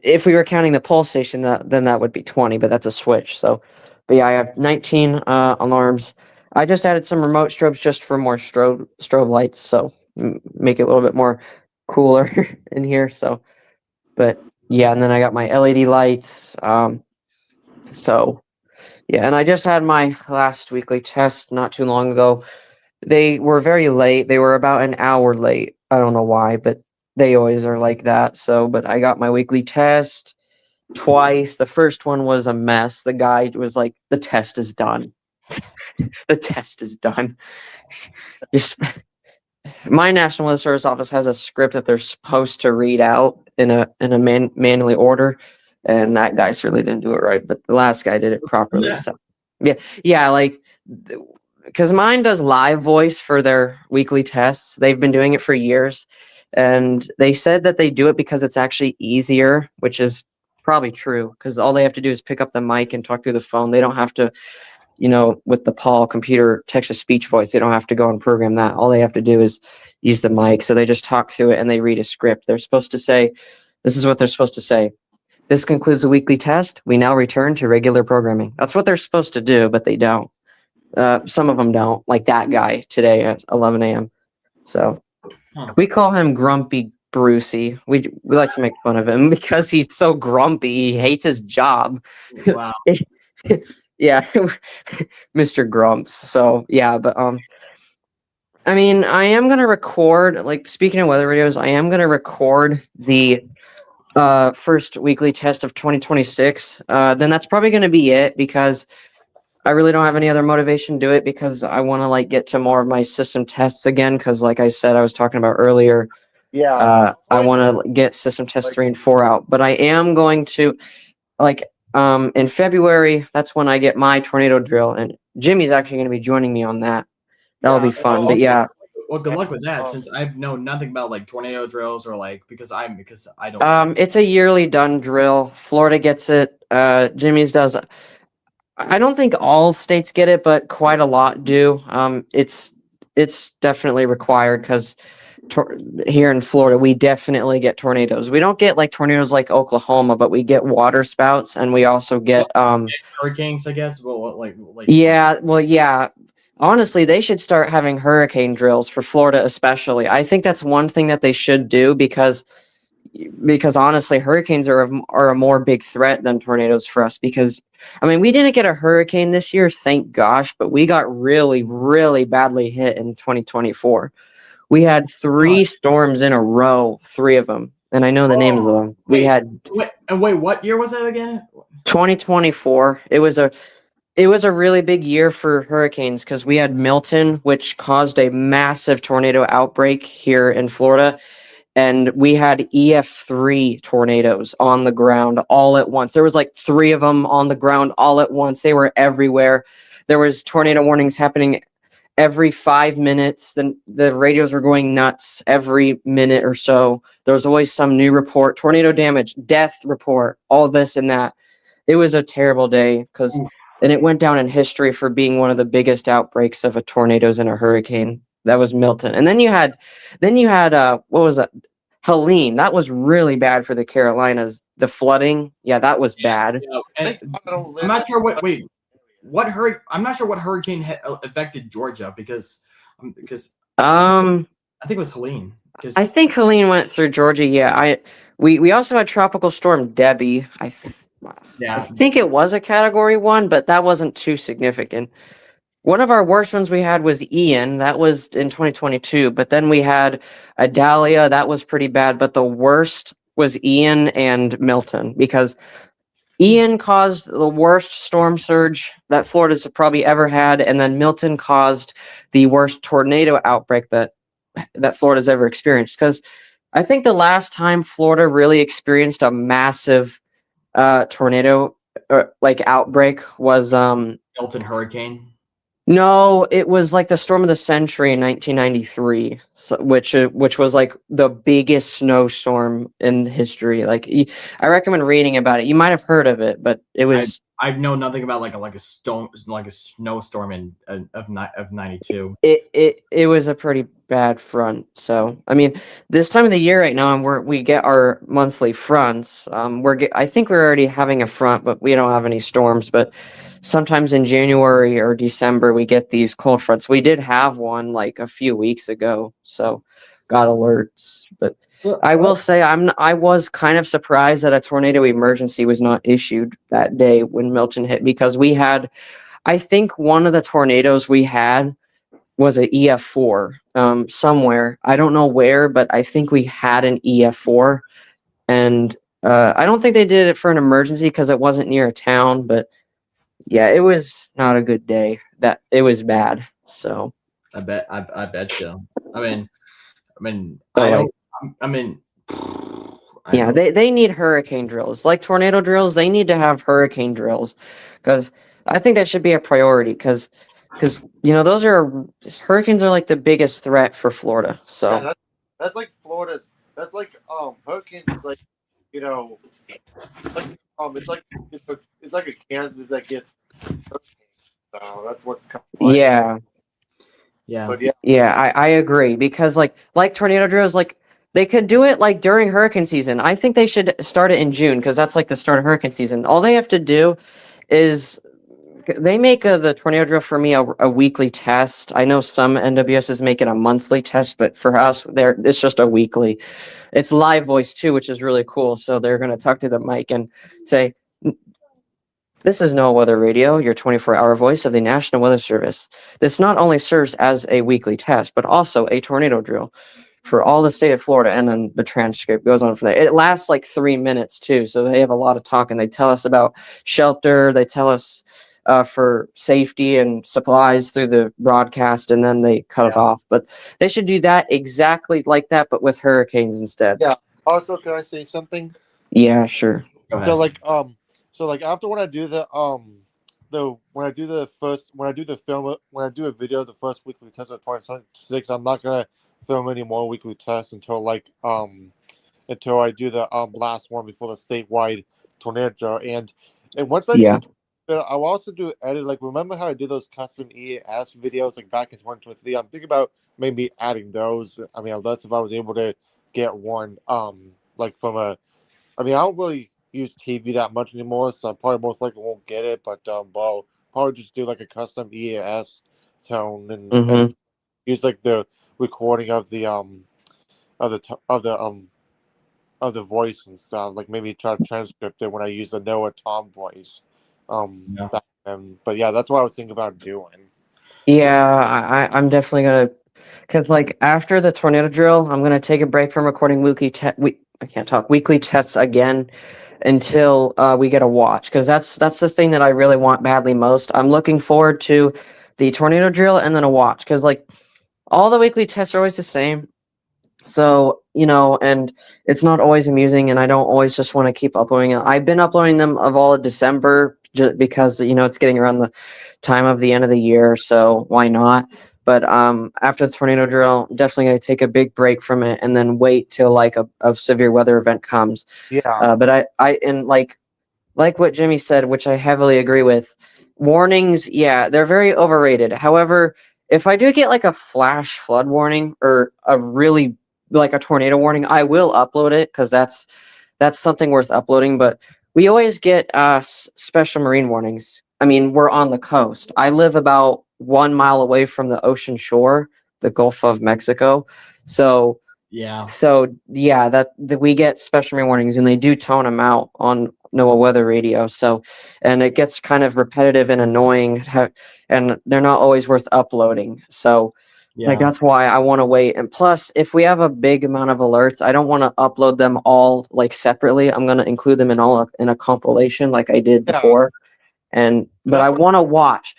if we were counting the pole station, then that would be 20. But that's a switch. So, but yeah, I have 19 alarms. I just added some remote strobes just for more strobe lights, so make it a little bit more cooler in here. So, but yeah, and then I got my LED lights. So. Yeah, and I just had my last weekly test not too long ago. They were very late. They were about an hour late. I don't know why, but they always are like that. So, but I got my weekly test twice. The first one was a mess. The guy was like, "The test is done." The test is done. My National Weather Service office has a script that they're supposed to read out in a manually order. And that guy's really didn't do it right, but the last guy did it properly. So, like, because mine does live voice for their weekly tests. They've been doing it for years, and they said that they do it because it's actually easier, which is probably true. Because all they have to do is pick up the mic and talk through the phone. They don't have to, with the Paul computer text-to-speech voice, they don't have to go and program that. All they have to do is use the mic. So they just talk through it and they read a script. They're supposed to say, this is what they're supposed to say. This concludes the weekly test. We now return to regular programming. That's what they're supposed to do, but they don't. Some of them don't, like that guy today at 11 a.m. So we call him Grumpy Brucey. We like to make fun of him because he's so grumpy. He hates his job. Wow. Yeah, Mr. Grumps. So yeah, but I mean, I am gonna record. Like speaking of weather videos, I am gonna record the first weekly test of 2026. Then that's probably gonna be it because I really don't have any other motivation to do it because I want to like get to more of my system tests again. Because like I said, I was talking about earlier. Yeah. I want to get system tests 3 and 4 out, but I am going to like in February. That's when I get my tornado drill, and Jimmy's actually going to be joining me on that. That'll be fun. But yeah, Well, good luck with that, since I know nothing about like tornado drills or like because I don't. it's a yearly done drill. Florida gets it. Jimmy's does. I don't think all states get it, but quite a lot do. It's definitely required because here in Florida we definitely get tornadoes. We don't get like tornadoes like Oklahoma, but we get water spouts, and we also get hurricanes, I guess. Well, like yeah. Honestly, they should start having hurricane drills for Florida, especially. I think that's one thing that they should do because honestly, hurricanes are a more big threat than tornadoes for us. Because I mean, we didn't get a hurricane this year, thank gosh, but we got really, really badly hit in 2024. We had 3 storms in a row, 3 of them, and I know the names of them. We had wait, what year was that again? 2024. It was a really big year for hurricanes because we had Milton, which caused a massive tornado outbreak here in Florida. And we had EF3 tornadoes on the ground all at once. There was like 3 of them on the ground all at once. They were everywhere. There was tornado warnings happening every 5 minutes. Then the radios were going nuts every minute or so. There was always some new report, tornado damage, death report, all this and that. It was a terrible day and it went down in history for being one of the biggest outbreaks of a tornadoes and a hurricane. That was Milton. And then you had what was that? Helene. That was really bad for the Carolinas. The flooding. Yeah, that was bad. Yeah, and I'm not sure I'm not sure what hurricane affected Georgia because I think it was Helene. I think Helene went through Georgia. Yeah, we also had Tropical Storm Debbie. I think it was a Category 1, but that wasn't too significant. One of our worst ones we had was Ian. That was in 2022. But then we had Adalia. That was pretty bad. But the worst was Ian and Milton because Ian caused the worst storm surge that Florida's probably ever had. And then Milton caused the worst tornado outbreak that Florida's ever experienced. Because I think the last time Florida really experienced a massive tornado like outbreak was Milton hurricane. No, it was like the storm of the century in 1993, which was like the biggest snowstorm in history. Like I recommend reading about it. You might have heard of it, but it was. I know nothing about like a snowstorm of 92. It was a pretty bad front. So I mean, this time of the year right now, we get our monthly fronts. I think we're already having a front, but we don't have any storms. But sometimes in January or December, we get these cold fronts. We did have one like a few weeks ago, so got alerts. But I will say I was kind of surprised that a tornado emergency was not issued that day when Milton hit because I think one of the tornadoes we had was an EF4 somewhere. I don't know where, but I think we had an EF4, and I don't think they did it for an emergency because it wasn't near a town. But yeah, it was not a good day. That it was bad. So I bet so. They need hurricane drills. Like tornado drills, they need to have hurricane drills because I think that should be a priority because hurricanes are like the biggest threat for Florida. So yeah, that's like Florida's. That's like hurricanes is like it's like a Kansas that gets hurricanes. So that's what's coming. Yeah. Yeah. But I agree because like tornado drills, like they could do it like during hurricane season. I think they should start it in June because that's like the start of hurricane season. All they have to do is they make the tornado drill for me a weekly test. I know some NWSs make it a monthly test, but for us, it's just a weekly. It's live voice too, which is really cool. So they're going to talk to the mic and say, "This is NOAA Weather Radio, your 24-hour voice of the National Weather Service. This not only serves as a weekly test, but also a tornado drill for all the state of Florida." And then the transcript goes on from there. It lasts like 3 minutes too, so they have a lot of talk, and they tell us about shelter. They tell us for safety and supplies through the broadcast, and then they cut it off. But they should do that exactly like that, but with hurricanes instead. Yeah. Also, can I say something? Yeah, sure. Go ahead. So like after when I do the when I do a video the first weekly test of 2026, I'm not gonna film any more weekly tests until until I do the last one before the statewide tornado. And once I do I'll also do edit. Like, remember how I did those custom EAS videos like back in 2023? I'm thinking about maybe adding those. I mean, unless if I was able to get one like from a. I mean, I don't really use TV that much anymore, so I probably most likely won't get it. But well, probably just do like a custom EAS tone and use like the recording of the voice and stuff. Like maybe try to transcript it when I use the Noah Tom voice. Back then. But yeah, that's what I was thinking about doing. Yeah, I'm definitely gonna, because like after the tornado drill, I'm gonna take a break from recording weekly tests again until we get a watch, because that's the thing that I really want badly most. I'm looking forward to the tornado drill and then a watch, because like all the weekly tests are always the same. So, and it's not always amusing, and I don't always just want to keep uploading it. I've been uploading them of all of December just because, it's getting around the time of the end of the year, so why not? But after the tornado drill, definitely going to take a big break from it and then wait till like a severe weather event comes. Yeah. But and like what Jimmy said, which I heavily agree with, warnings, yeah, they're very overrated. However, if I do get like a flash flood warning or a really like a tornado warning, I will upload it, because that's something worth uploading. But we always get special marine warnings. I mean, we're on the coast. I live about 1 mile away from the ocean shore, the Gulf of Mexico. So that we get special marine warnings, and they do tone them out on NOAA Weather Radio. So, and it gets kind of repetitive and annoying, and they're not always worth uploading. So, like, that's why I want to wait. And plus, if we have a big amount of alerts, I don't want to upload them all like separately. I'm going to include them in a compilation like I did before. But I want to watch.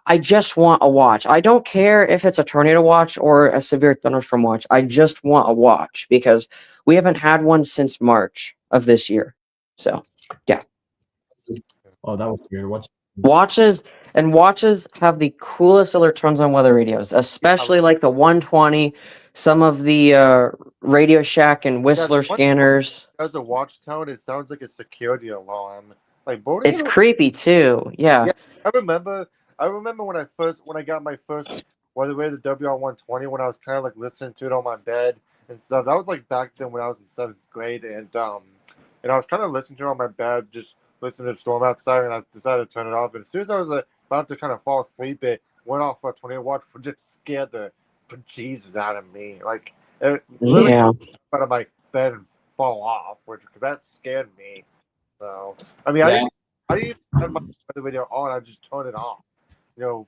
I just want a watch. I don't care if it's a tornado watch or a severe thunderstorm watch. I just want a watch, because we haven't had one since March of this year. So, yeah. Oh, that was weird. Watches have the coolest alert tones on weather radios, especially like the 120, some of the Radio Shack and Whistler scanners. As a watch tone, it sounds like a security alarm. Like it's creepy too. Yeah. I remember when I got my first weather radio, the WR120, when I was kind of like listening to it on my bed and stuff. That was like back then when I was in 7th grade, and I was kind of listening to it on my bed, just listening to the storm outside, and I decided to turn it off. And as soon as I was about to kind of fall asleep, it went off for a tornado watch, which just scared the bejesus out of me. Like, it literally out of my bed and fall off, because that scared me. So, I mean, I didn't even have my weather radio on. I just turned it off,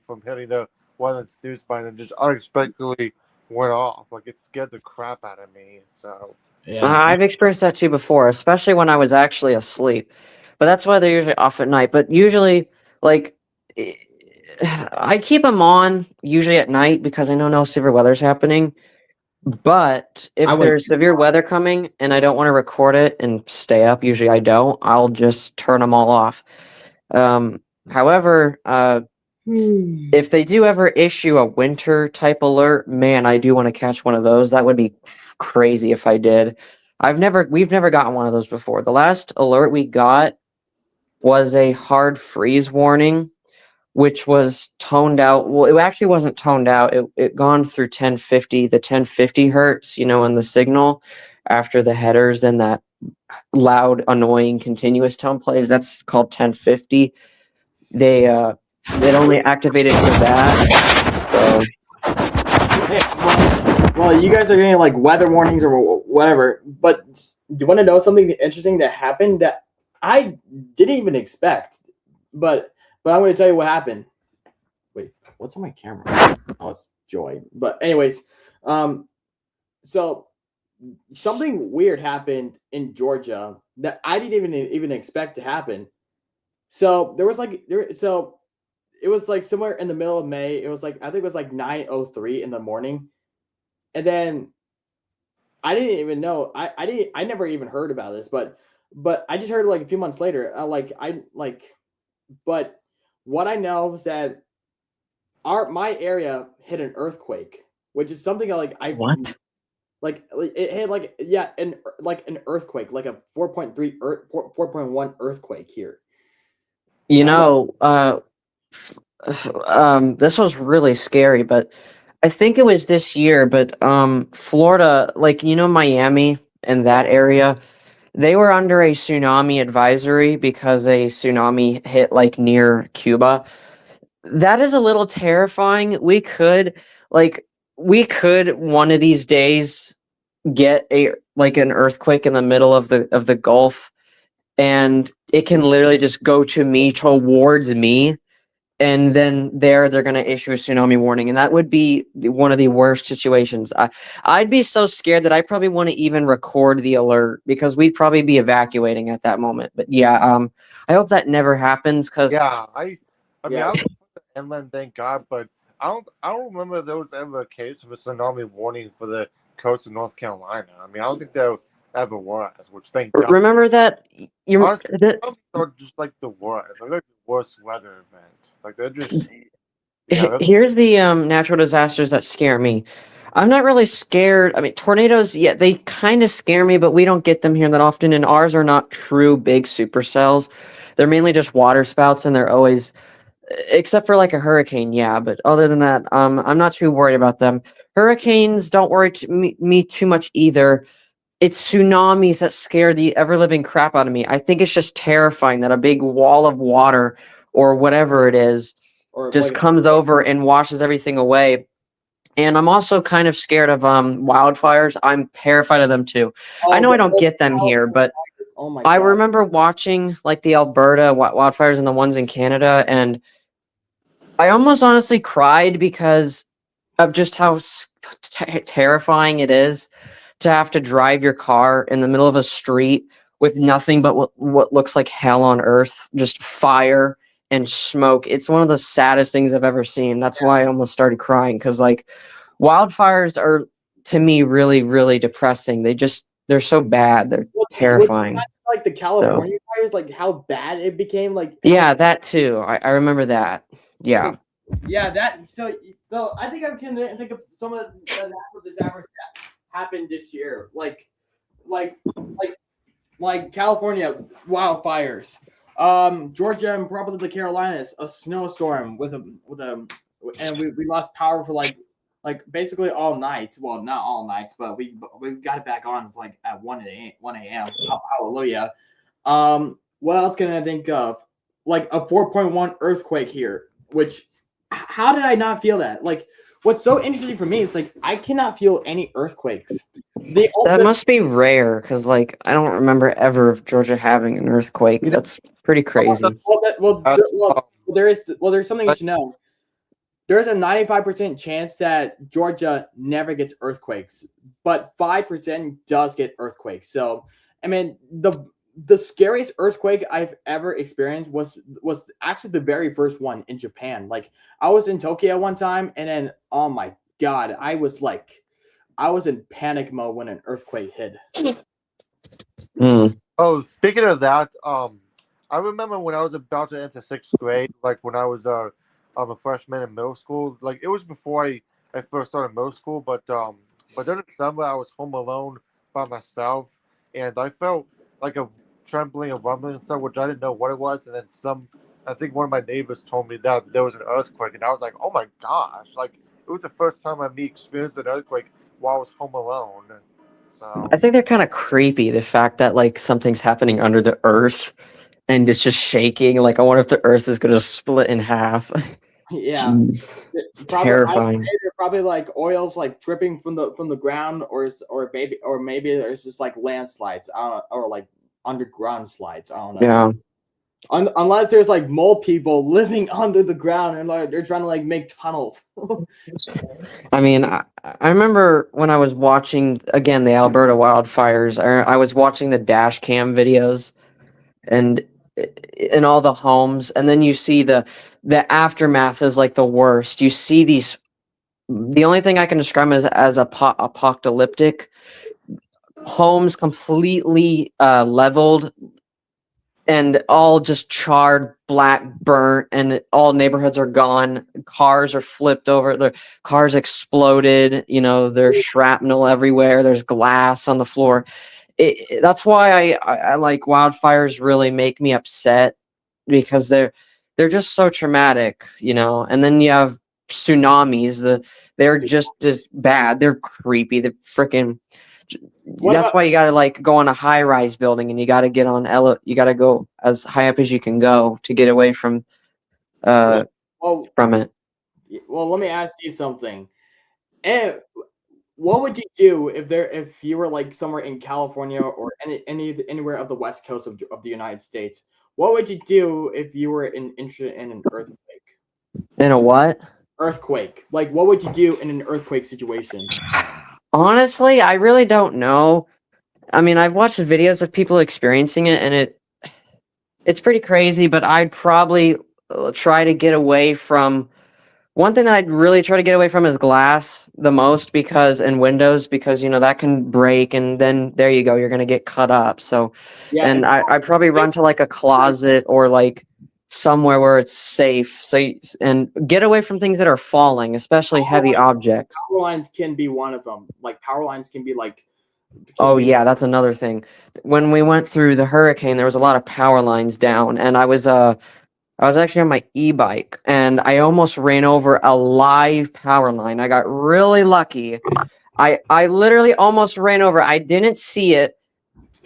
from hitting the weather and snooze button, and just unexpectedly went off. Like, it scared the crap out of me. So, I've experienced that too before, especially when I was actually asleep. But that's why they're usually off at night. But usually, like, I keep them on usually at night, because I know no severe weather's happening. But if there's severe weather coming and I don't want to record it and stay up, usually I don't. I'll just turn them all off. However, if they do ever issue a winter type alert, man, I do want to catch one of those. That would be crazy if I did. We've never gotten one of those before. The last alert we got was a hard freeze warning, which was toned out. Well, it actually wasn't toned out. It gone through 1050, the 1050 hertz, in the signal after the headers, and that loud, annoying, continuous tone plays. That's called 1050. they it only activated for that. So Hey, well, you guys are getting like weather warnings or whatever, but do you want to know something interesting that happened that I didn't even expect? But I'm going to tell you what happened. Wait, what's on my camera? Oh, it's Joy. But anyways, so something weird happened in Georgia that I didn't even expect to happen. So so it was like somewhere in the middle of May. It was like I think it was like 9:03 in the morning, and then I didn't even know. I never even heard about this, but I just heard like a few months later. But what I know is that my area hit an earthquake, which is something like I what? like it hit like yeah an earthquake like a 4.3 4.1 earthquake here. You I'm like, know, this was really scary, but I think it was this year. But Florida, like Miami and that area, they were under a tsunami advisory because a tsunami hit like near Cuba. That is a little terrifying. We could one of these days get an earthquake in the middle of the Gulf, and it can literally just go towards me, and then they're going to issue a tsunami warning, and that would be one of the worst situations. I'd be so scared that I probably wouldn't even record the alert because we'd probably be evacuating at that moment. But yeah, I hope that never happens because Yeah, I mean, yeah. I was inland, thank God, but I don't remember there was ever a case of a tsunami warning for the coast of North Carolina. I mean, I don't think there ever was, which thank God. remember that you Honestly, tsunamis are just like the worst. Like the worst weather event. Like they're just here's the natural disasters that scare me. I'm not really scared. I mean, tornadoes, yeah, they kind of scare me, but we don't get them here that often, and ours are not true big supercells. They're mainly just water spouts, and they're always, except for like a hurricane, yeah. But other than that, I'm not too worried about them. Hurricanes don't worry me too much either. It's tsunamis that scare the ever living crap out of me. I think it's just terrifying that a big wall of water or whatever it is Or just like comes over and washes everything away. And I'm also kind of scared of wildfires. I'm terrified of them too. I know I don't get them here, but oh my I god. remember watching like the Alberta wildfires and the ones in Canada, and I almost honestly cried because of just how terrifying it is to have to drive your car in the middle of a street with nothing but what looks like hell on earth, just fire and smoke. It's one of the saddest things I've ever seen. That's why I almost started crying, because like wildfires are to me really, really depressing. They're so bad. They're terrifying. Like the California fires, like how bad it became. Like Yeah, that too. I remember that. Yeah. yeah, that so I think I can think of some of the natural disasters that happened this year, like California wildfires, Georgia and probably the Carolinas, a snowstorm and we lost power for like basically all nights. Well, not all nights, but we got it back on like at 1 a.m. Hallelujah. What else can I think of? Like a 4.1 earthquake here, which how did I not feel that? Like, what's so interesting for me is like I cannot feel any earthquakes. That must be rare because, like, I don't remember ever of Georgia having an earthquake. That's pretty crazy. There's something you should know. There's a 95% chance that Georgia never gets earthquakes, but 5% does get earthquakes. So, I mean, the scariest earthquake I've ever experienced was actually the very first one in Japan. Like I was in Tokyo one time, and then oh my god, I was in panic mode when an earthquake hit. Oh, speaking of that, I remember when I was about to enter 6th grade, like when I was a freshman in middle school. Like it was before I first started middle school, but during the summer I was home alone by myself, and I felt like a trembling and rumbling and stuff, which I didn't know what it was. And then I think one of my neighbors told me that there was an earthquake, and I was like, oh my gosh, like it was the first time I experienced an earthquake while I was home alone. So I think they're kind of creepy, the fact that like something's happening under the earth and it's just shaking. Like I wonder if the Earth is gonna split in half. Yeah, Jeez. It's terrifying. They're probably like oils like dripping from the ground, or maybe there's just like landslides, or like underground slides. I don't know. Yeah. Unless there's like mole people living under the ground and like they're trying to like make tunnels. I mean, I remember when I was watching again the Alberta wildfires. I was watching the dash cam videos, and in all the homes, and then you see the aftermath is like the worst. You see these. The only thing I can describe as apocalyptic homes completely leveled and all just charred, black, burnt, and all neighborhoods are gone. Cars are flipped over. The cars exploded. You know, there's shrapnel everywhere. There's glass on the floor. That's why I like wildfires. Really make me upset because they're just so traumatic. You know, and then you have tsunamis. They're just as bad. They're creepy. They're freaking. That's why you gotta like go on a high rise building, and you gotta get on you gotta go as high up as you can go to get away from Well, from it. well, let me ask you something. What would you do if you were like somewhere in California or anywhere of the west coast of the United States? What would you do if you were interested in an earthquake? In a what? Earthquake. Like, what would you do in an earthquake situation? Honestly, I really don't know. I mean, I've watched videos of people experiencing it, and it's pretty crazy. But I'd probably try to get away from. One thing that I'd really try to get away from is glass the most and windows because you know that can break, and then there you go, you're gonna get cut up. So, Yeah, and I'd probably run to like a closet or like somewhere where it's safe. And get away from things that are falling, especially heavy objects. power lines can be one of them. Like power lines can be like. Oh yeah, that's another thing. When we went through the hurricane, there was a lot of power lines down, and I was actually on my e-bike, and I almost ran over a live power line. I got really lucky. I literally almost ran over. I didn't see it.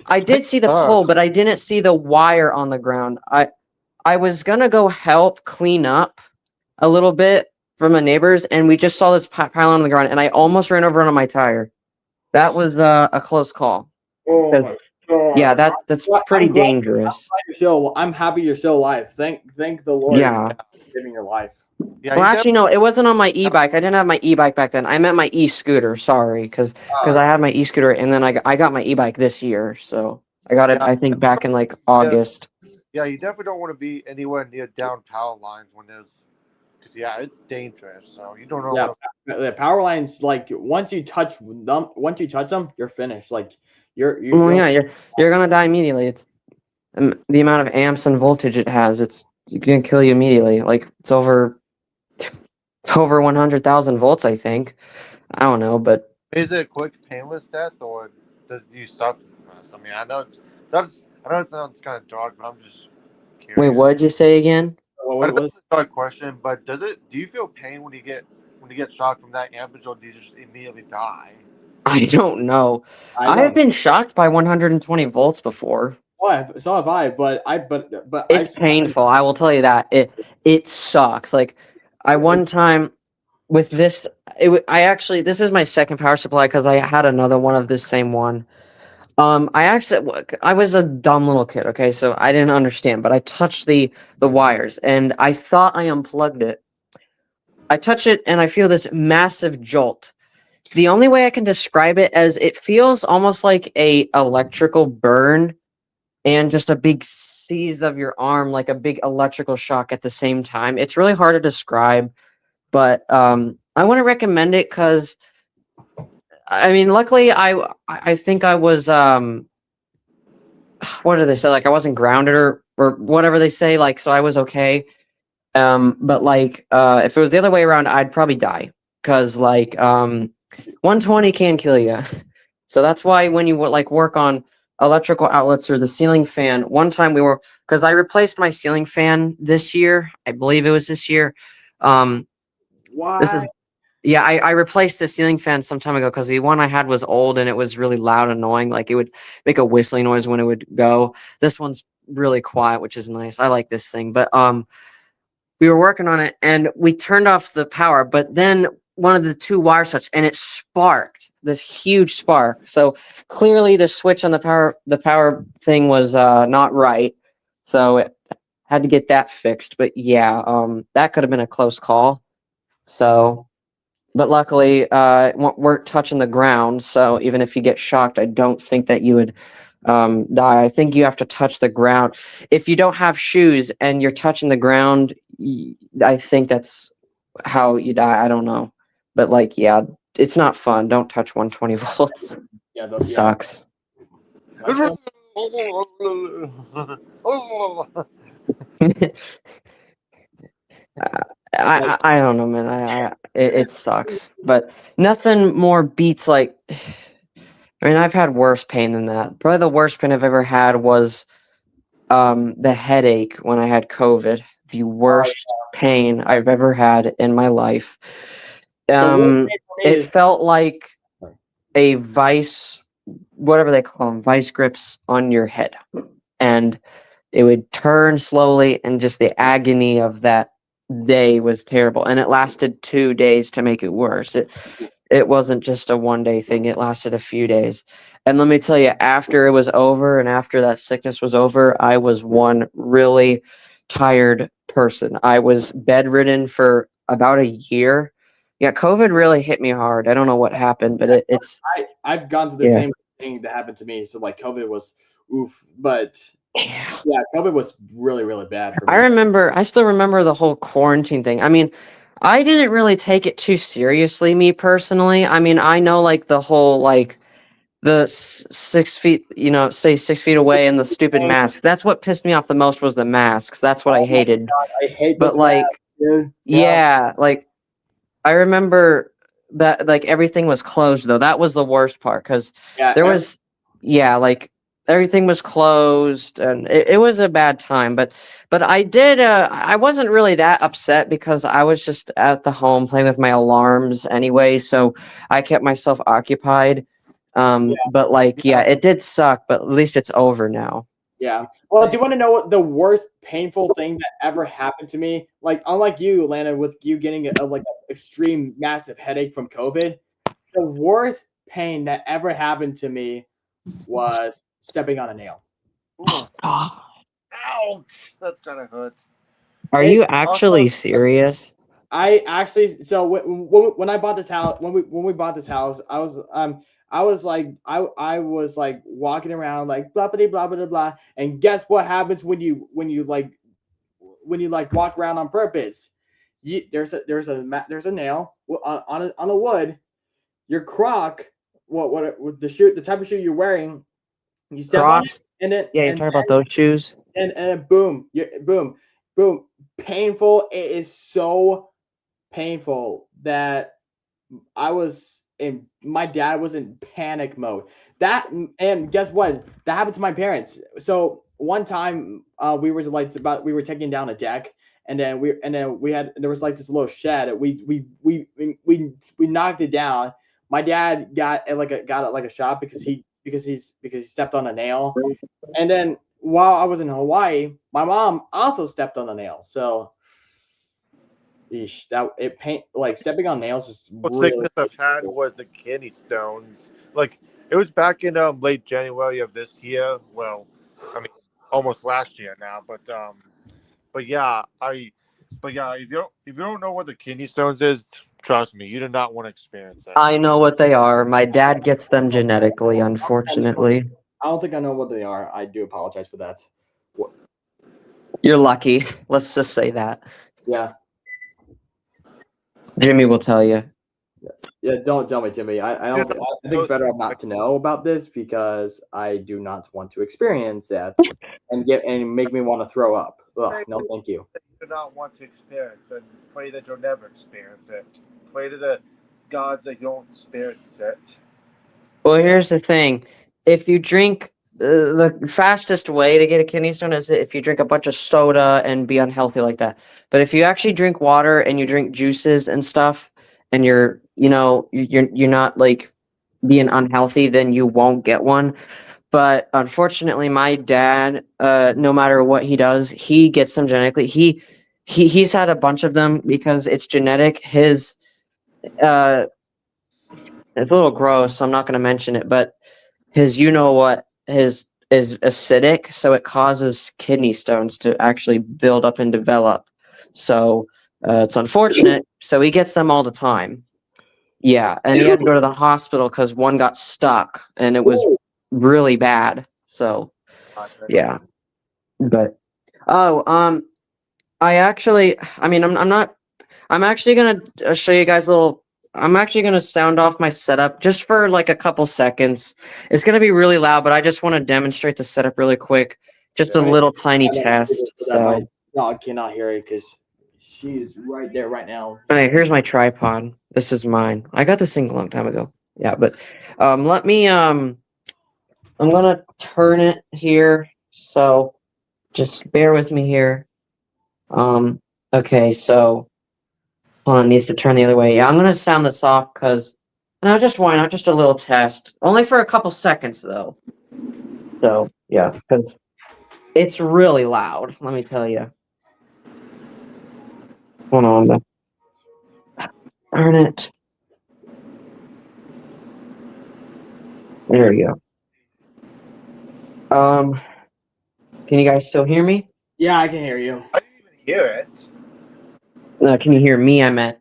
I did see the pole, but I didn't see the wire on the ground. I was gonna go help clean up a little bit from my neighbors, and we just saw this pile on the ground, and I almost ran over on my tire. That was a close call. Oh my God. Yeah, that's pretty dangerous. I'm happy you're still alive. Thank the Lord. Yeah. For giving your life. Yeah, Well, actually, no, it wasn't on my e-bike. I didn't have my e-bike back then. I meant my e-scooter. Sorry, because I had my e-scooter, and then I got my e-bike this year. So I got it, I think, back in like August. Yeah, you definitely don't want to be anywhere near down power lines when there's, because it's dangerous. So you don't know. Yeah, the power lines, like once you touch them, you're finished. Like you're gonna die immediately. It's the amount of amps and voltage it has. It's gonna kill you immediately. Like it's over 100,000 volts, I think. I don't know, but Is it a quick, painless death, or do you suffer from this? I mean, I know it sounds kind of dark, but I'm just curious. wait, what did you say again? I know it's a dark question, but do you feel pain when you get shocked from that amperage, or do you just immediately die? I don't know. I have been shocked by 120 volts before. So have I, but It's painful. I will tell you that it sucks. Like I one time with this, this is my second power supply because I had another one of this same one. I was a dumb little kid. Okay, so I didn't understand, but I touched the wires and I thought I unplugged it. I touch it and I feel this massive jolt. The only way I can describe it as it feels almost like a electrical burn and just a big seize of your arm, like a big electrical shock at the same time. It's really hard to describe, but I wouldn't recommend it because, I mean, luckily I think I was what do they say? Like I wasn't grounded or whatever they say. Like so I was okay. But like if it was the other way around, I'd probably die because like 120 can kill you. So that's why when you like work on electrical outlets or the ceiling fan, one time because I replaced my ceiling fan this year. I believe it was this year. Why? I replaced the ceiling fan some time ago because the one I had was old and it was really loud and annoying. Like it would make a whistling noise when it would go. This one's really quiet, which is nice. I like this thing. But we were working on it and we turned off the power, but then one of the two wires touched and it sparked this huge spark. So clearly the switch on the power thing was not right. So it had to get that fixed. But yeah, that could have been a close call. So, but luckily weren't touching the ground. So even if you get shocked, I don't think that you would die. I think you have to touch the ground. If you don't have shoes and you're touching the ground, I think that's how you die. I don't know. But like, yeah, it's not fun. Don't touch 120 volts. Yeah, It sucks. I don't know, man. It sucks, but nothing more beats like. I mean, I've had worse pain than that. Probably the worst pain I've ever had was the headache when I had COVID. The worst pain I've ever had in my life. It felt like a vice, whatever they call them, vice grips on your head, and it would turn slowly, and just the agony of that day was terrible. And it lasted 2 days to make it worse. It wasn't just a 1 day thing. It lasted a few days. And let me tell you, after it was over and after that sickness was over, I was one really tired person. I was bedridden for about a year. Yeah, COVID really hit me hard. I don't know what happened, but I've gone through the same thing that happened to me. So like COVID was oof, but yeah, COVID was really, really bad for me. I still remember the whole quarantine thing. I mean, I didn't really take it too seriously, me personally. I mean, I know like the whole like the 6 feet, stay 6 feet away and the stupid masks. That's what pissed me off the most was the masks. That's what I hated. God, I hate But those like, masks, dude. yeah, like I remember that like everything was closed though. That was the worst part because like everything was closed and it was a bad time. But I wasn't really that upset because I was just at the home playing with my alarms anyway, so I kept myself occupied. But like, yeah, it did suck, but at least it's over now. Yeah. Well, do you want to know what the worst painful thing that ever happened to me? Like, unlike you, Lana, with you getting an extreme massive headache from COVID, the worst pain that ever happened to me was stepping on a nail. Ouch! That's kind of hurt. Are you actually serious? I actually, so when I bought this house, when we bought this house, I was like walking around like blah blah blah blah blah, and guess what happens when you walk around on purpose? There's a nail on a wood. Your Croc, what the type of shoe you're wearing, you step Crocs? on it, and it Yeah, you're talking about those shoes. and boom, boom, painful. It is so painful that my dad was in panic mode. And guess what? That happened to my parents. So one time we were taking down a deck, and then there was like this little shed. We knocked it down. My dad got a shot because he stepped on a nail. And then while I was in Hawaii, my mom also stepped on a nail. So stepping on nails is really. Sickness I've had was the kidney stones. Like it was back in late January of this year. Well, I mean almost last year now, but yeah, if you don't know what the kidney stones is, trust me, you do not want to experience it. I know what they are. My dad gets them genetically, unfortunately. I don't think I know what they are. I do apologize for that. You're lucky. Let's just say that. Yeah. Jimmy will tell you. Yes. Yeah, don't tell me, Jimmy. I think it's better not to know about this because I do not want to experience that and make me want to throw up. Ugh, no, thank you. You do not want to experience and pray that you'll never experience it. Pray to the gods that you don't experience it. Well, here's the thing. If you drink, the fastest way to get a kidney stone is if you drink a bunch of soda and be unhealthy like that. But if you actually drink water and you drink juices and stuff, and you're not like being unhealthy, then you won't get one. but unfortunately, my dad, no matter what he does, he gets them genetically. He's had a bunch of them because it's genetic. His uh, it's a little gross, so I'm not going to mention it, but his you know what his is acidic, so it causes kidney stones to actually build up and develop. So it's unfortunate. So he gets them all the time. Yeah, and he had to go to the hospital because one got stuck, and it was really bad. So yeah, but I'm actually gonna show you guys a little. I'm actually gonna sound off my setup just for like a couple seconds. It's gonna be really loud, but I just want to demonstrate the setup really quick. Just a Yeah. little tiny test. So, all my dog cannot hear it because she's right there right now. right, here's my tripod. This is mine. I got this thing a long time ago. Yeah, but let me I'm gonna turn it here. So, just bear with me here. Okay, so. Hold on, it needs to turn the other way. Yeah, I'm gonna sound this off because no, just why not? Just a little test, only for a couple seconds though. So yeah, because it's really loud. Let me tell you. Hold on, darn it. There we go. Can you guys still hear me? Yeah, I can hear you. I didn't even hear it. Can you hear me? I meant.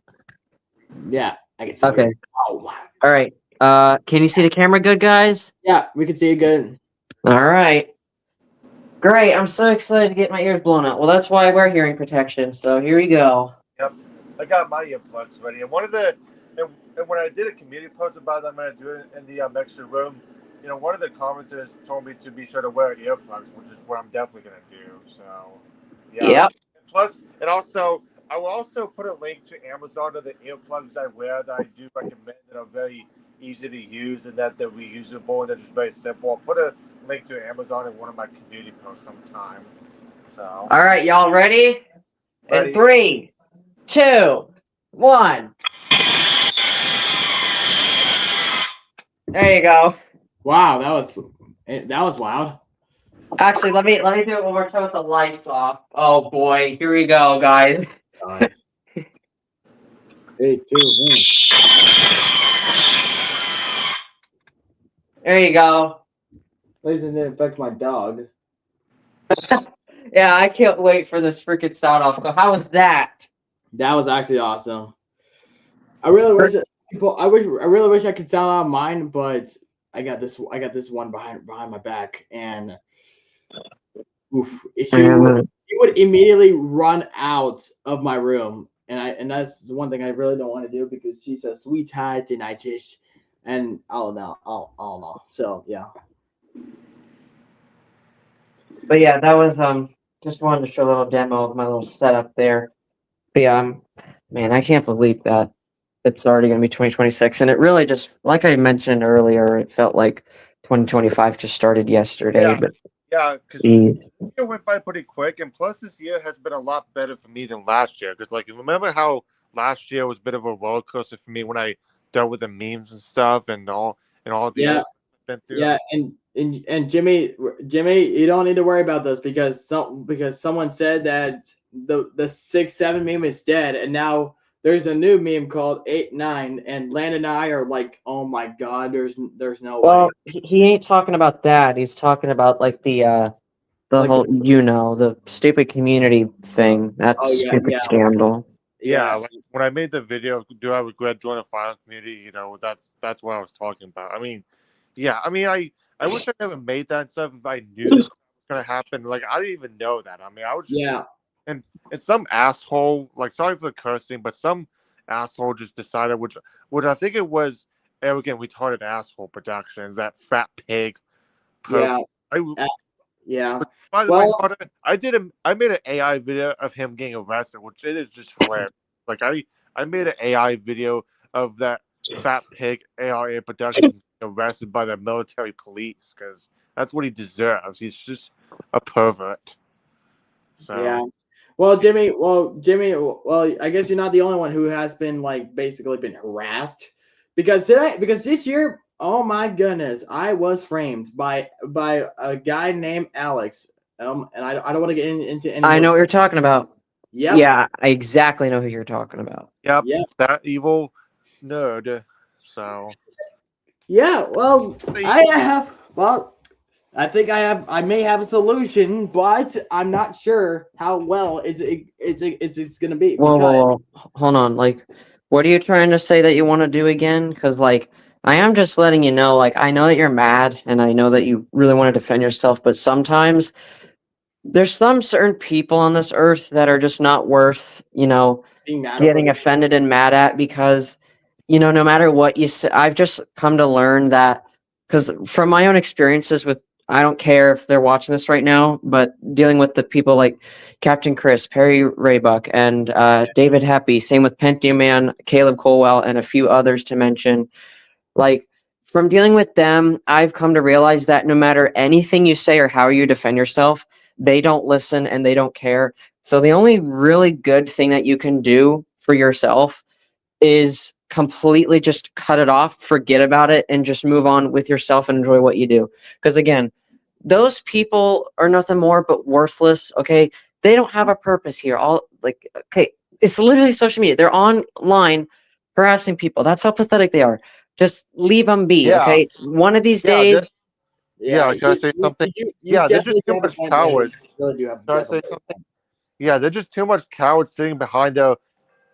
Yeah, I can see Okay. you. Oh, wow. All right. Can you see the camera good, guys? Yeah, we can see you good. All right. Great. I'm so excited to get my ears blown out. Well, that's why I wear hearing protection. So here we go. Yep, I got my earplugs ready. And one of the and when I did a community post about it, I'm gonna do it in the extra room. You know, one of the commenters told me to be sure to wear earplugs, which is what I'm definitely gonna do. So yeah. Yep. Plus, and also, I will also put a link to Amazon of the earplugs I wear that I do recommend that are very easy to use and that they're reusable and they're just very simple. I'll put a link to Amazon in one of my community posts sometime. So All right, y'all ready? Ready. In 3, 2, 1. There you go. Wow, that was loud. Actually, let me do it one more time with the lights off. Oh boy, here we go, guys. 3, 2, 1. There you go. Please didn't affect my dog. Yeah, I can't wait for this freaking sound off. So how was that? That was actually awesome. I really wish I really wish I could sound out mine, but I got this one behind my back, and she would immediately run out of my room, and that's one thing I really don't want to do because she's a sweetheart and I don't know. So yeah. But yeah, that was just wanted to show a little demo of my little setup there. But yeah, man, I can't believe that it's already gonna be 2026, and it really just like I mentioned earlier, it felt like 2025 just started yesterday. Yeah. But yeah, because geez. it went by pretty quick, and plus this year has been a lot better for me than last year. Because like, remember how last year was a bit of a roller coaster for me when I dealt with the memes and stuff and all the Yeah. other been through. Yeah, and Jimmy, you don't need to worry about this because someone said that the 6-7 meme is dead, and now there's a new meme called 8-9, and Landon and I are like, oh my god, there's no Well, way. he ain't talking about that. He's talking about like the Like whole the stupid community thing. That Oh, yeah, stupid yeah. scandal. Yeah, like when I made the video, do I regret joining a final community? You know, that's what I was talking about. I mean, yeah, I mean, I wish I never made that stuff if I knew this was gonna happen. Like, I didn't even know that. I mean, I was just Yeah, and some asshole, like, sorry for the cursing, but some asshole just decided, which I think it was arrogant, retarded asshole productions, that fat pig. yeah, I, yeah. by the Well- way, Carter, I made an AI video of him getting arrested, which it is just hilarious. Like I made an AI video of that fat pig AI production getting arrested by the military police because that's what he deserves. He's just a pervert. So Yeah. Well, Jimmy, I guess you're not the only one who has been like basically been harassed because this year Oh my goodness, I was framed by a guy named Alex. And I don't want to get into any I more. know what you're talking about. Yep. Yeah, I exactly know who you're talking about. Yep, Yep. that evil nerd. So Yeah. Well, I think I may have a solution, but I'm not sure how well it's gonna be Whoa, because whoa, whoa. Hold on. Like, what are you trying to say that you want to do again? Because, like, I am just letting you know, like, I know that you're mad and I know that you really want to defend yourself, but sometimes there's some certain people on this earth that are just not worth, being mad over getting offended and mad at because, no matter what you say, I've just come to learn that because from my own experiences with, I don't care if they're watching this right now, but dealing with the people like Captain Chris, Perry Raybuck, and David Happy, same with Pentium Man, Caleb Colwell, and a few others to mention. Like, from dealing with them, I've come to realize that no matter anything you say or how you defend yourself, they don't listen and they don't care. So the only really good thing that you can do for yourself is completely just cut it off, forget about it, and just move on with yourself and enjoy what you do. Because again, those people are nothing more but worthless. Okay, they don't have a purpose here. Okay, it's literally social media. They're online harassing people. That's how pathetic they are. Just leave them be. yeah, Okay, one of these yeah, days. yeah. Can I say something? you Yeah, they're just definitely too have a much point there. cowards. You really do have Can I definitely say a something? point. Yeah, they're just too much cowards sitting behind their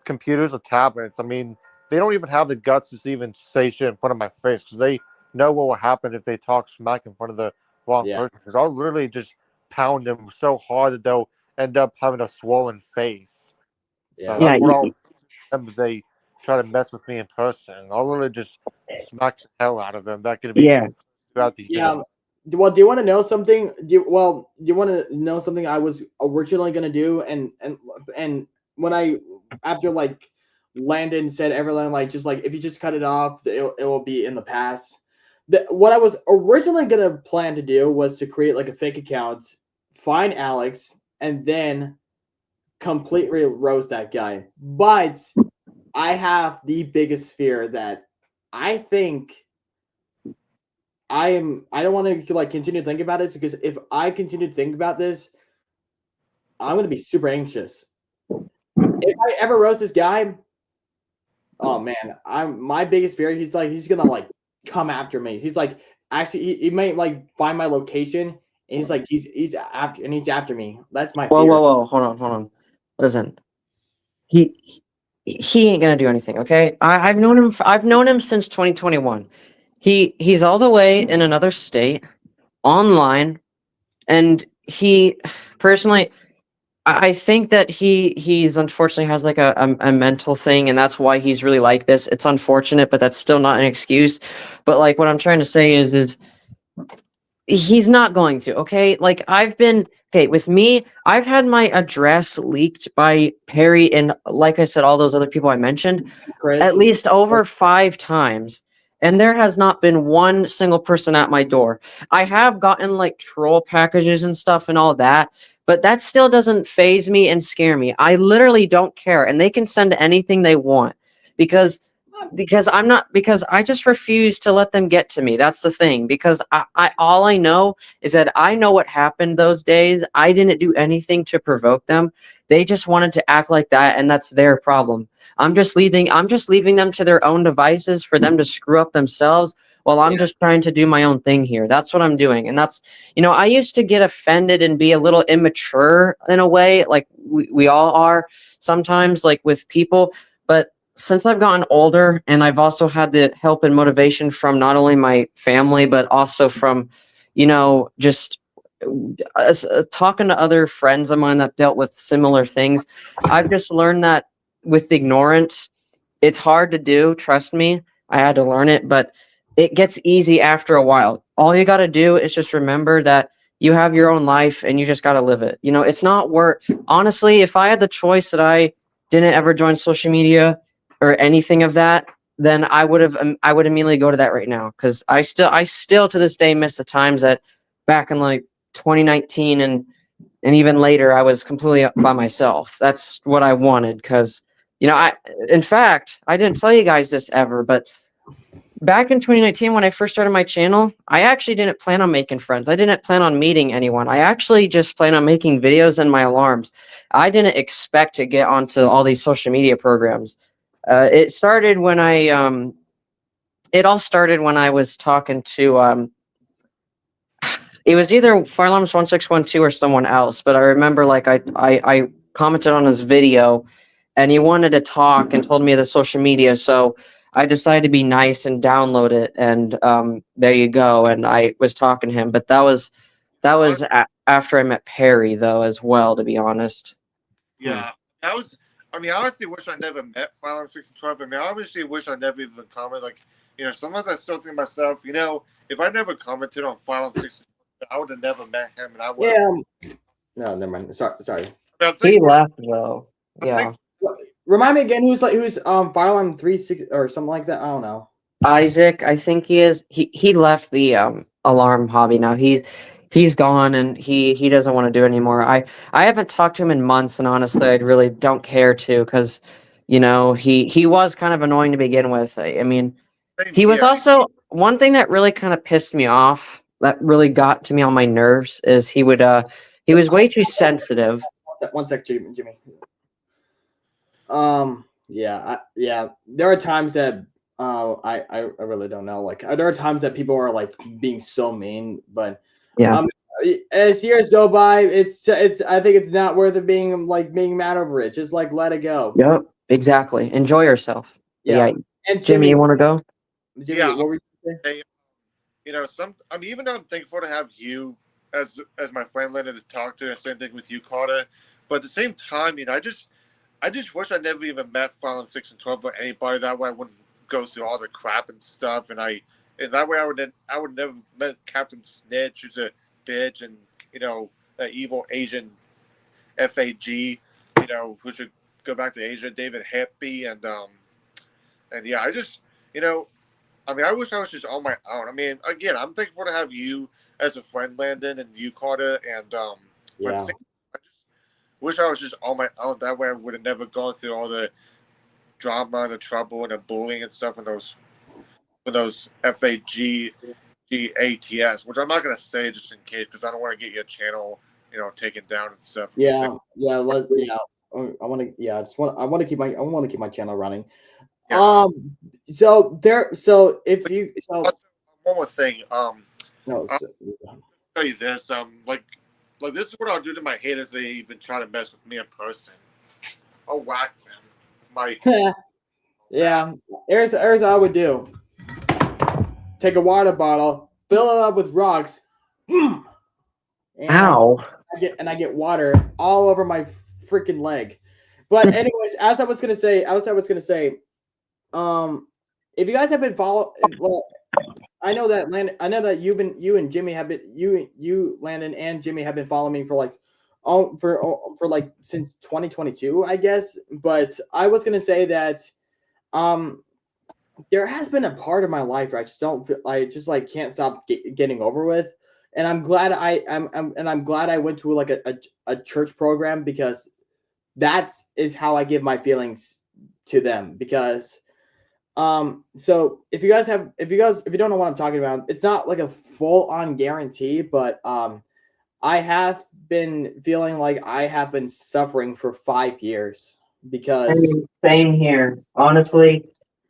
computers or tablets. I mean, they don't even have the guts to even say shit in front of my face because they know what will happen if they talk smack in front of the wrong Yeah. person. Because I'll literally just pound them so hard that they'll end up having a swollen face. So Yeah. Yeah, that's what I'll them if they try to mess with me in person. I'll literally just smack the hell out of them. That could be yeah. throughout the Yeah. universe. Well, do you want to know something? Do you want to know something I was originally gonna do, and when I after like Landon said everyone like just like if you just cut it off, it will be in the past. What I was originally gonna plan to do was to create like a fake account, find Alex, and then completely roast that guy. But I have the biggest fear that I think I don't want to like continue to think about this because if I continue to think about this, I'm gonna be super anxious. If I ever roast this guy, oh man, I'm my biggest fear. He's gonna like come after me. He's like actually he might like find my location and he's after me. That's my Whoa, fear. whoa, whoa! Hold on. Listen, he he ain't gonna do anything. Okay, I've known him. I've known him since 2021. He's all the way in another state, online, and he personally, I think that he's unfortunately has like a mental thing, and that's why he's really like this. It's unfortunate, but that's still not an excuse. But like what I'm trying to say is he's not going to, okay? Like okay, with me, I've had my address leaked by Perry and like I said, all those other people I mentioned Chris, at least over 5 times. And there has not been one single person at my door. I have gotten like troll packages and stuff and all that, but that still doesn't phase me and scare me. I literally don't care. And they can send anything they want because because I just refuse to let them get to me. That's the thing. Because I all I know is that I know what happened those days. I didn't do anything to provoke them. They just wanted to act like that, and that's their problem. I'm just leaving them to their own devices for them to screw up themselves while I'm just trying to do my own thing here. That's what I'm doing. And that's I used to get offended and be a little immature in a way, like we all are sometimes, like with people. But since I've gotten older and I've also had the help and motivation from not only my family, but also from, just talking to other friends of mine that dealt with similar things, I've just learned that with ignorance, it's hard to do. Trust me, I had to learn it, but it gets easy after a while. All you got to do is just remember that you have your own life and you just got to live it. It's not worth, honestly, if I had the choice that I didn't ever join social media or anything of that, then I would immediately go to that right now. Cause I still to this day miss the times that back in like 2019 and even later, I was completely by myself. That's what I wanted. Cause in fact, I didn't tell you guys this ever, but back in 2019 when I first started my channel, I actually didn't plan on making friends. I didn't plan on meeting anyone. I actually just planned on making videos and my alarms. I didn't expect to get onto all these social media programs. It started when it all started when I was talking to it was either Fire Alarms 1612 or someone else, but I remember like I commented on his video and he wanted to talk and told me the social media, so I decided to be nice and download it, and there you go. And I was talking to him, but that was after I met Perry though as well, to be honest. Yeah, I was. I mean, I honestly wish I never met Fire Alarm 612. I mean, I obviously wish I never even commented. Like, you know, sometimes I still think to myself, you know, if I never commented on Fire Alarm 612, I would have never met him, and I would. Yeah. No, never mind. Sorry. He left though. Yeah. Remind me again. Who's Fire Alarm 36 or something like that? I don't know. Isaac, I think he is. He left the alarm hobby now. He's gone and he doesn't want to do it anymore. I haven't talked to him in months, and honestly, I really don't care to, because you know he was kind of annoying to begin with. I mean, he was also one thing that really kind of pissed me off. That really got to me on my nerves is he was way too sensitive. One sec, Jimmy. Yeah. There are times that I really don't know. Like, there are times that people are like being so mean, but yeah. As years go by, it's I think it's not worth it being mad over it. Just like let it go. Yep, exactly. Enjoy yourself. Yeah. And Jimmy, you want to go? Jimmy, Yeah. what were you saying? You know, I mean, even though I'm thankful to have you as my friend Linda to talk to, and same thing with you, Carter. But at the same time, you know, I just wish I never even met Fire Alarm 6 and 12 or anybody. That way, I wouldn't go through all the crap and stuff, and that way I would never met Captain Snitch, who's a bitch, and you know, an evil Asian FAG, you know, who should go back to Asia, David Happy, and yeah, I just, you know, I mean, I wish I was just on my own. I mean, again, I'm thankful to have you as a friend, Landon, and you, Carter, and but I just wish I was just on my own. That way, I would have never gone through all the drama and the trouble and the bullying and stuff with those FAG GATS, which I'm not gonna say just in case, because I don't want to get your channel, you know, taken down and stuff. I want to keep my channel running. Yeah. If you one more thing, no, I'll tell you this, like this is what I'll do to my haters. They even try to mess with me in person. I'll whack them with my. Yeah, here's what I would do. Take a water bottle, fill it up with rocks. And Ow! I get water all over my freaking leg. But anyways, as I was gonna say, if you guys have been I know that you and Jimmy have been you Landon and Jimmy have been following me for since 2022, I guess. But I was gonna say that there has been a part of my life where I just don't feel, I just can't stop getting over with, and I'm glad I'm glad I went to a church program, because that is how I give my feelings to them. Because so if you don't know what I'm talking about, it's not like a full on guarantee, but I have been feeling like I have been suffering for 5 years because same here. Honestly,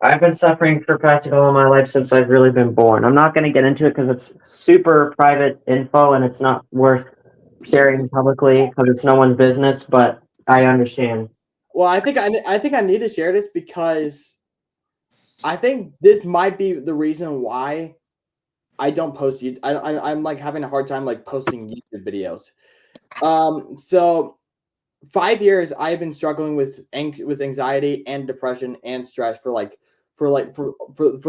I've been suffering for practically all my life since I've really been born. I'm not going to get into it because it's super private info and it's not worth sharing publicly because it's no one's business, but I understand. Well, I think I need to share this because I think this might be the reason why I don't post YouTube. I'm having a hard time posting YouTube videos. So 5 years I've been struggling with anxiety and depression and stress for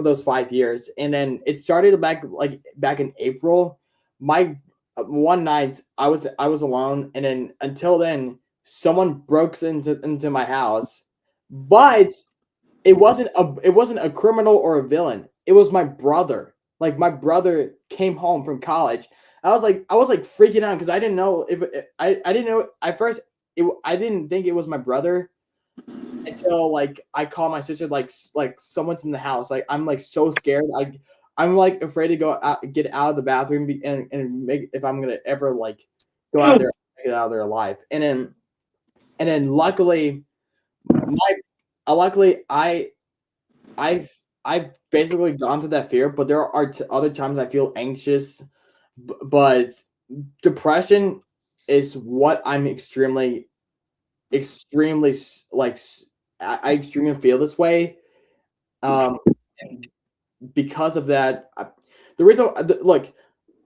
those 5 years, and then it started back in April. My one night I was alone, and then until then someone broke into my house, but it wasn't a criminal or a villain. It was my brother. My brother came home from college. I was freaking out because I didn't know I didn't know at first. I didn't think it was my brother, until like I call my sister, like someone's in the house. Like I'm like so scared. I'm like afraid to go out, get out of the bathroom, and make if I'm gonna ever like go out there, get out of there alive. And then luckily, my luckily I've basically gone through that fear, but there are other times I feel anxious, but depression is what I'm extremely like I extremely feel this way. And because of that, the reason look,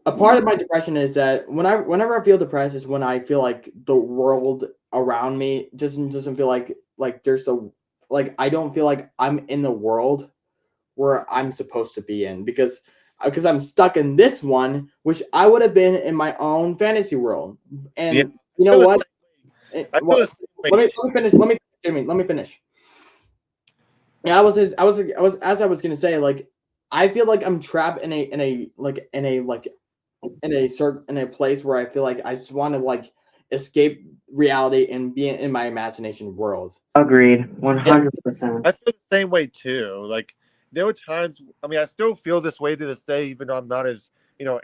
a part of my depression is that whenever I feel depressed is when I feel like the world around me doesn't feel like there's a like I don't feel like I'm in the world where I'm supposed to be in because I'm stuck in this one, which I would have been in my own fantasy world. And Yeah. you know what? I feel Well, the same way let me too. finish. Let me finish. Yeah, as I was gonna say, like I feel like I'm trapped in a place where I feel like I just want to like escape reality and be in my imagination world. Agreed, Yeah, 100%. I feel the same way too. Like there were times. I mean, I still feel this way to this day, even though I'm not as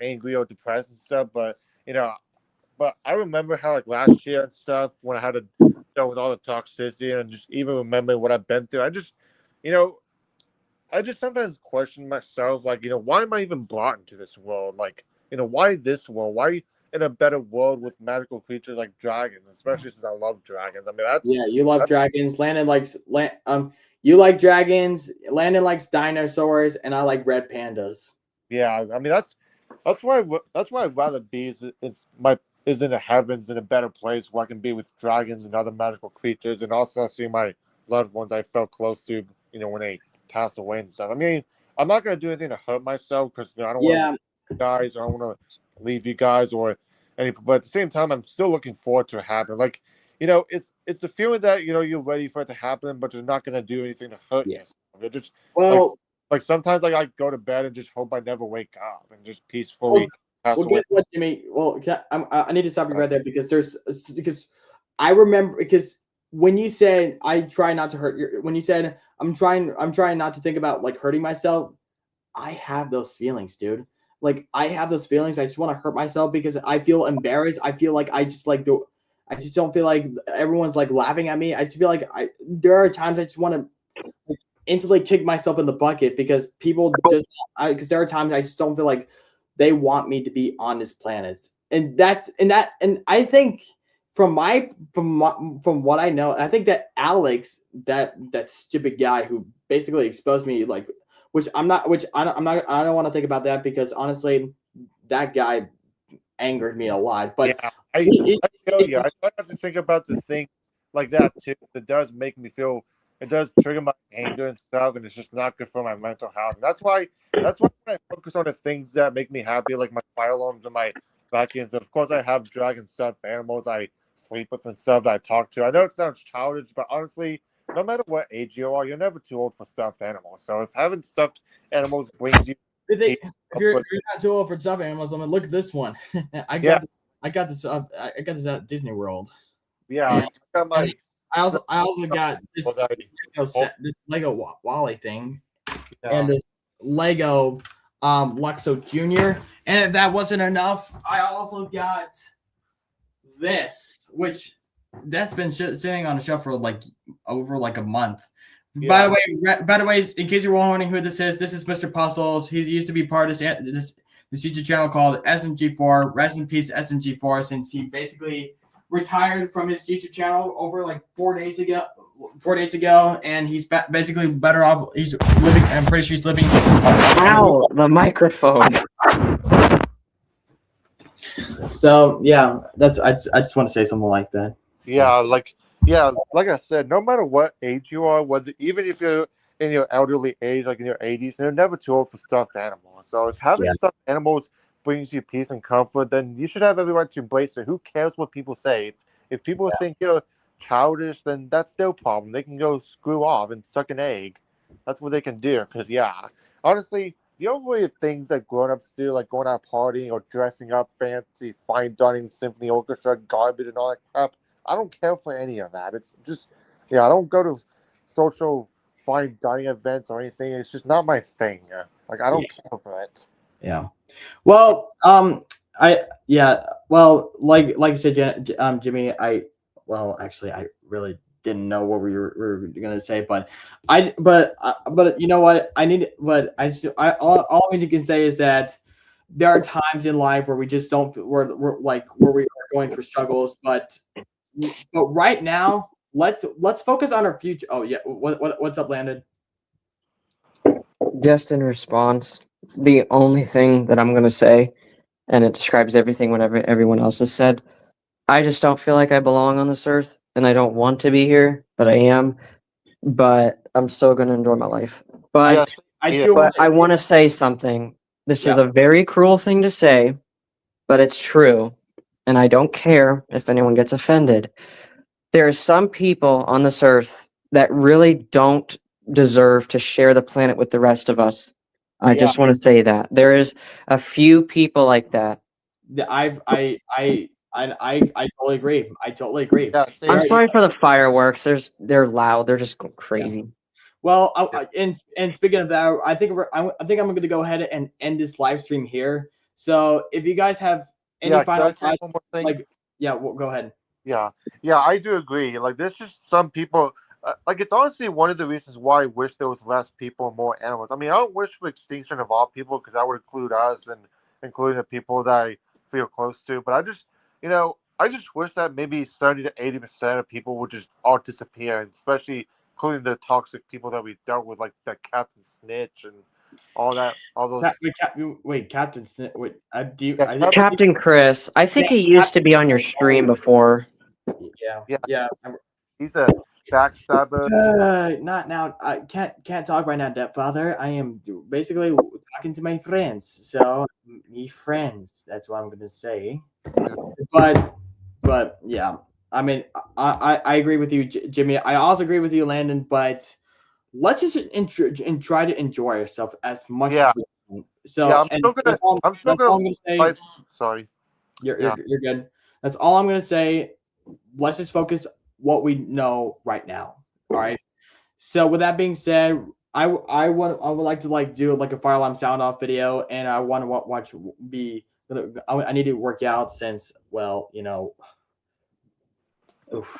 angry or depressed and stuff. But you know, but I remember how like last year and stuff when I had to deal with all the toxicity and just even remembering what I've been through. You know, I just sometimes question myself, like, why am I even brought into this world? Like, why this world? Why in a better world with magical creatures like dragons, especially since I love dragons? I mean, Yeah, you love that's dragons. Landon likes you like dragons. Landon likes dinosaurs, and I like red pandas. yeah. I mean, that's why I'd rather be is in the heavens in a better place where I can be with dragons and other magical creatures, and also see my loved ones I felt close to, when they passed away and stuff. I mean, I'm not gonna do anything to hurt myself because I don't want to Yeah, guys. I don't want to leave you guys or any. But at the same time, I'm still looking forward to it happening. Like, it's the feeling that you're ready for it to happen, but you're not gonna do anything to hurt yeah. yourself. You're just like Well, like sometimes like I go to bed and just hope I never wake up and just well, peacefully pass well. away. Guess what, Jimmy? Well, I need to stop you right there because I remember because when you said I try not to hurt your when you said I'm trying not to think about like hurting myself. I have those feelings, dude. Like I have those feelings. I just want to hurt myself because I feel embarrassed. I feel like I just like do. I just don't feel like everyone's like laughing at me. I just feel like there are times I just want to instantly kick myself in the bucket because people just because there are times I just don't feel like they want me to be on this planet. And I think from what I know, I think that Alex, that stupid guy who basically exposed me, like, I don't want to think about that because honestly, that guy angered me a lot. Yeah, But I he, I feel you. I try not to think about the thing like that too. It does make me feel. It does trigger my anger and stuff, and it's just not good for my mental health. And that's why I focus on the things that make me happy, like my fire alarms and my vacuums. Of course, I have dragon stuffed animals I sleep with and stuff that I talk to. I know it sounds childish, but honestly, no matter what age you are, you're never too old for stuffed animals. So if having stuffed animals brings you peace, if you're comfort, not too old for stuffed animals, I mean, look at this one. I yeah, got this. I got this at Disney World. yeah, And, I got my. and I also got this Well, Lego set, this Lego Wally thing, yeah. and this Lego Luxo Junior. And if that wasn't enough, I also got this, which that's been sitting on the shelf for like over like a month. Yeah. By the way, in case you're wondering who this is Mr. Puzzles. He used to be part of this YouTube channel called SMG4. Rest in peace, SMG4, since he basically retired from his YouTube channel over like 4 days ago. 4 days ago, and he's basically better off. He's living. I'm pretty sure he's living. Ow, the microphone. So yeah, I just want to say something like that. Yeah, like I said, no matter what age you are, whether even if you're in your elderly age, like in your 80s, you're never too old for stuffed animals. So if having Yeah. stuffed animals brings you peace and comfort, then you should have every right to embrace it. Who cares what people say? If people think you're childish, then that's their problem. They can go screw off and suck an egg. That's what they can do. Because honestly, the overrated things that grown-ups do, like going out partying or dressing up fancy, fine dining, symphony orchestra, garbage, and all that crap. I don't care for any of that. It's just, I don't go to social fine dining events or anything. It's just not my thing. Like I don't care for it. Yeah. Well, well, like you said, Jimmy, actually, I really didn't know what we were gonna say, but you know what? All we can say is that there are times in life where we just don't, we're like where we are going through struggles, but right now, let's focus on our future. Oh yeah, what's up, Landon? Just in response, the only thing that I'm going to say, and it describes everything whatever everyone else has said, I just don't feel like I belong on this earth, and I don't want to be here, but I am. But I'm still going to enjoy my life. But, Yes, yeah. but I want to say something. This is Yeah. a very cruel thing to say, but it's true. And I don't care if anyone gets offended. There are some people on this earth that really don't deserve to share the planet with the rest of us. I Yeah. just want to say that. There is a few people like that. I totally agree. I totally agree. Yeah, same I'm here. sorry for the fireworks. They're loud. They're just crazy. Well, and speaking of that, I think I'm going to go ahead and end this live stream here. So if you guys have any Yeah, can final I say thoughts, one more thing? like, yeah, well, go ahead. Yeah, I do agree. Like, there's just some people. Like, it's honestly one of the reasons why I wish there was less people and more animals. I mean, I don't wish for extinction of all people because that would include us and including the people that I feel close to. But I just wish that maybe 70 to 80% of people would just all disappear, and especially including the toxic people that we dealt with, like that Captain Snitch and all that, all those. Wait, Captain Snitch. Wait, do you? Yeah, Captain Chris, I think he used to be on your stream before. Yeah. He's a backstabber. Not now. I can't talk right now, Father. I am basically talking to my friends. So, me friends. That's what I'm gonna say. But yeah, I mean, I agree with you, Jimmy. I also agree with you, Landon. But let's just try to enjoy ourselves as much Yeah. as we can. So, Yeah, and that's all I'm gonna say. Sorry. You're good. That's all I'm gonna say. Let's just focus what we know right now. All right. So with that being said, I would like to do like a fire alarm sound off video, and I want to watch I need to work out since oof,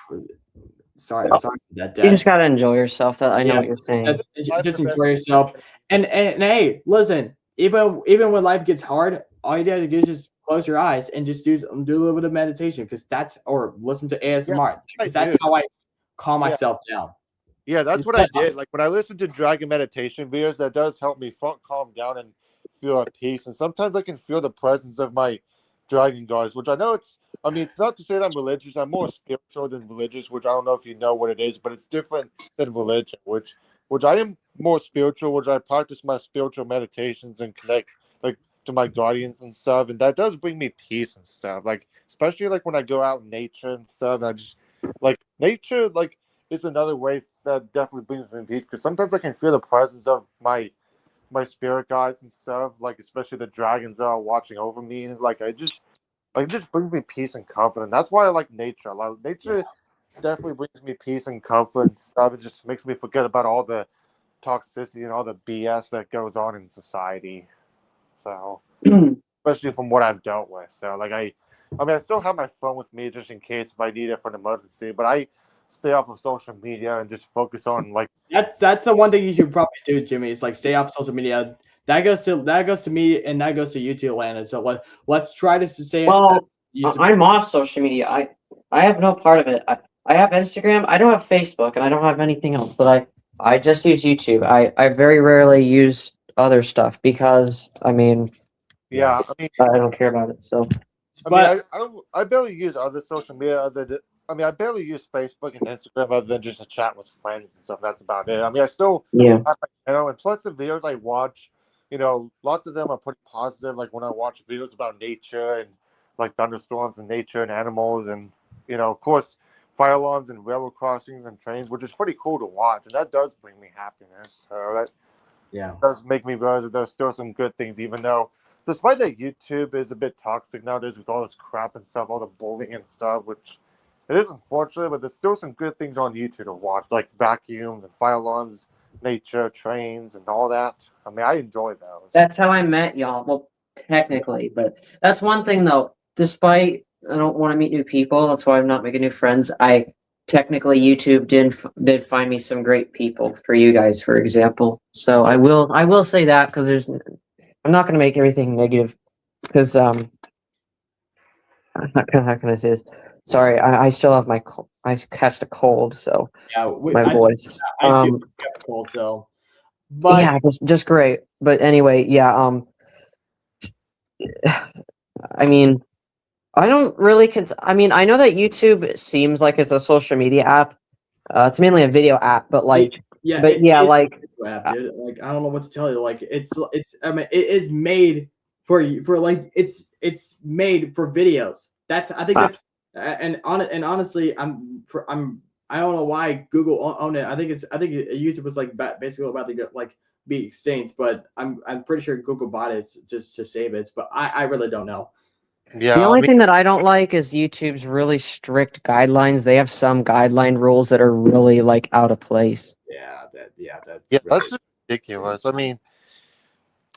sorry about that, Dad. You just gotta enjoy yourself. That I know Yeah, what you're saying. just enjoy yourself. And hey, listen, even when life gets hard, all you gotta do is just close your eyes and just do a little bit of meditation, or listen to ASMR. Because that's how I calm myself down. Yeah, that's what I did. Like when I listen to dragon meditation videos, that does help me calm down and feel at peace. And sometimes I can feel the presence of my dragon guards, which I know it's not to say that I'm religious. I'm more spiritual than religious, which I don't know if you know what it is, but it's different than religion, which I am more spiritual, which I practice my spiritual meditations and connect like to my guardians and stuff. And that does bring me peace and stuff. Like, especially like when I go out in nature and stuff, and I just like nature, like, is another way that definitely brings me peace, because sometimes I can feel the presence of my spirit guides and stuff, like especially the dragons that are watching over me. It just brings me peace and comfort, and that's why I like nature. Like nature definitely brings me peace and comfort and stuff. It just makes me forget about all the toxicity and all the BS that goes on in society. So, especially from what I've dealt with. So, like I still have my phone with me just in case if I need it for an emergency, but I stay off of social media and just focus on like that's the one thing you should probably do, Jimmy. Is like stay off social media. That goes to me, and that goes to you too, Atlanta. So let's try to stay. Well, I'm off social media. I have no part of it. I have Instagram. I don't have Facebook, and I don't have anything else. But I just use YouTube. I very rarely use other stuff because I don't care about it. So, I barely use other social media I barely use Facebook and Instagram other than just to chat with friends and stuff. That's about it. I still have my channel, and plus the videos I watch, lots of them are pretty positive. Like when I watch videos about nature and like thunderstorms and nature and animals, and of course, fire alarms and railroad crossings and trains, which is pretty cool to watch, and that does bring me happiness. So that does make me realize that there's still some good things, even though, despite that YouTube is a bit toxic nowadays with all this crap and stuff, all the bullying and stuff, which It is unfortunate, but there's still some good things on YouTube to watch, like vacuums and fire alarms, nature, trains, and all that. I mean, I enjoy those. That's how I met y'all. Well, technically, but that's one thing though. Despite I don't want to meet new people, that's why I'm not making new friends. I technically YouTube did find me some great people for you guys, for example. So I will say that because I'm not going to make everything negative because how can I say this? Sorry, I still have I catched a cold, so Yeah, my voice. I do get a cold, so. But Yeah, just great. But anyway, yeah. I mean, I don't really I mean, I know that YouTube seems like it's a social media app. It's mainly a video app, but like, yeah, but yeah, is like, a app, dude. Like I don't know what to tell you. Like it's I mean it is made for you for like it's made for videos. That's I think that's and honestly I don't know why Google owned it. I think YouTube was like basically about to get like be extinct, but I'm pretty sure Google bought it just to save it. But I really don't know. Yeah, the I only mean, thing that I don't like is YouTube's really strict guidelines. They have some guideline rules that are really like out of place. That's yeah, really, that's just ridiculous. I mean,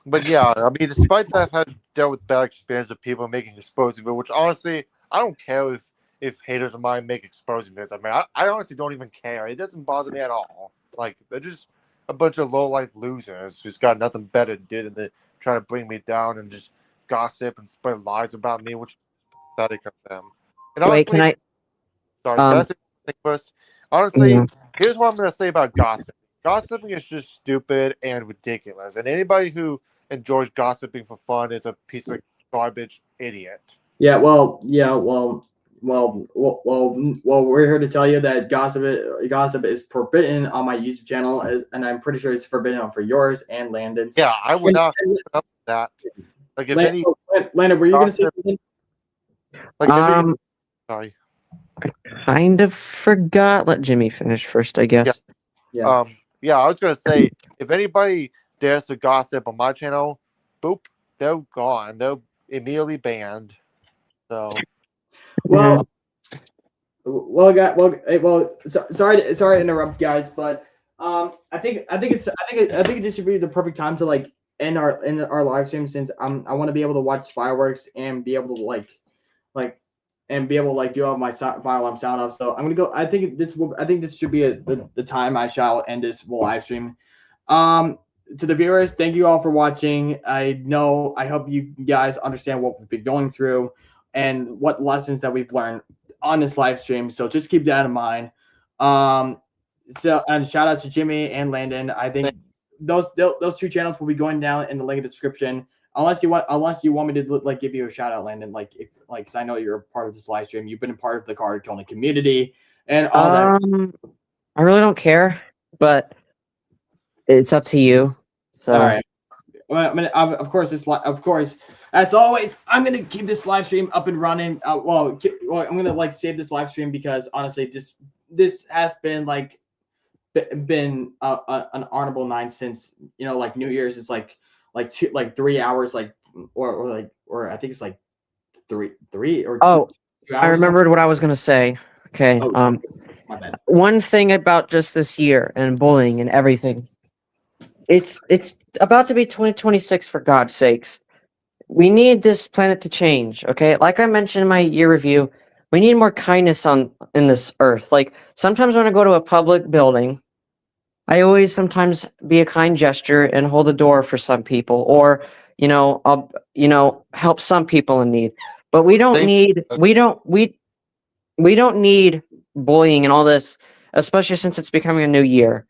but yeah, I mean, despite that, I've had dealt with bad experience of people making explosive videos, which honestly, I don't care if haters of mine make explosive videos. I mean, I honestly don't even care. It doesn't bother me at all. Like they're just a bunch of low life losers who's got nothing better to do than to try to bring me down and just gossip and spread lies about me, which is pathetic of them. And honestly, Wait, can I? sorry, can I say something first? Honestly, Yeah. here's what I'm gonna say about gossip. Gossiping is just stupid and ridiculous, and anybody who enjoys gossiping for fun is a piece of garbage idiot. Yeah, well, we're here to tell you that gossip is forbidden on my YouTube channel, and I'm pretty sure it's forbidden for yours and Landon's. Yeah, I would not put up with that. Like if any, Landon, were you going to say something? like if any, sorry. Kind of forgot. Let Jimmy finish first, I guess. Yeah. Yeah, I was gonna say if anybody dares to gossip on my channel, boop, they're gone. They're immediately banned. So Well, sorry to interrupt, guys, but I think this should be the perfect time to like end our live stream since I want to be able to watch fireworks and be able to like and be able to like do all my fire alarm sound off. So I'm gonna go. I think this should be the time I shall end this live stream. To the viewers, thank you all for watching. I hope you guys understand what we've been going through and what lessons that we've learned on this live stream. So just keep that in mind. So and shout out to Jimmy and Landon. I think those two channels will be going down in the link in the description. Unless you want me to like give you a shout out, Landon, because I know you're a part of this live stream. You've been a part of the Carter Tony community and all that. I really don't care, but it's up to you. So all right. Well, I mean, of course, as always, I'm gonna keep this live stream up and running. I'm gonna like save this live stream because honestly, this has been an honorable night since like New Year's is like 3 hours or I think it's like three or 2 hours. I remembered what I was gonna say. Okay. My bad. One thing about just this year and bullying and everything. It's about to be 2026 for God's sakes. We need this planet to change, okay? Like I mentioned in my year review, we need more kindness in this earth. Like sometimes when I go to a public building, I always sometimes be a kind gesture and hold a door for some people, or I'll help some people in need. But we don't need bullying and all this, especially since it's becoming a new year.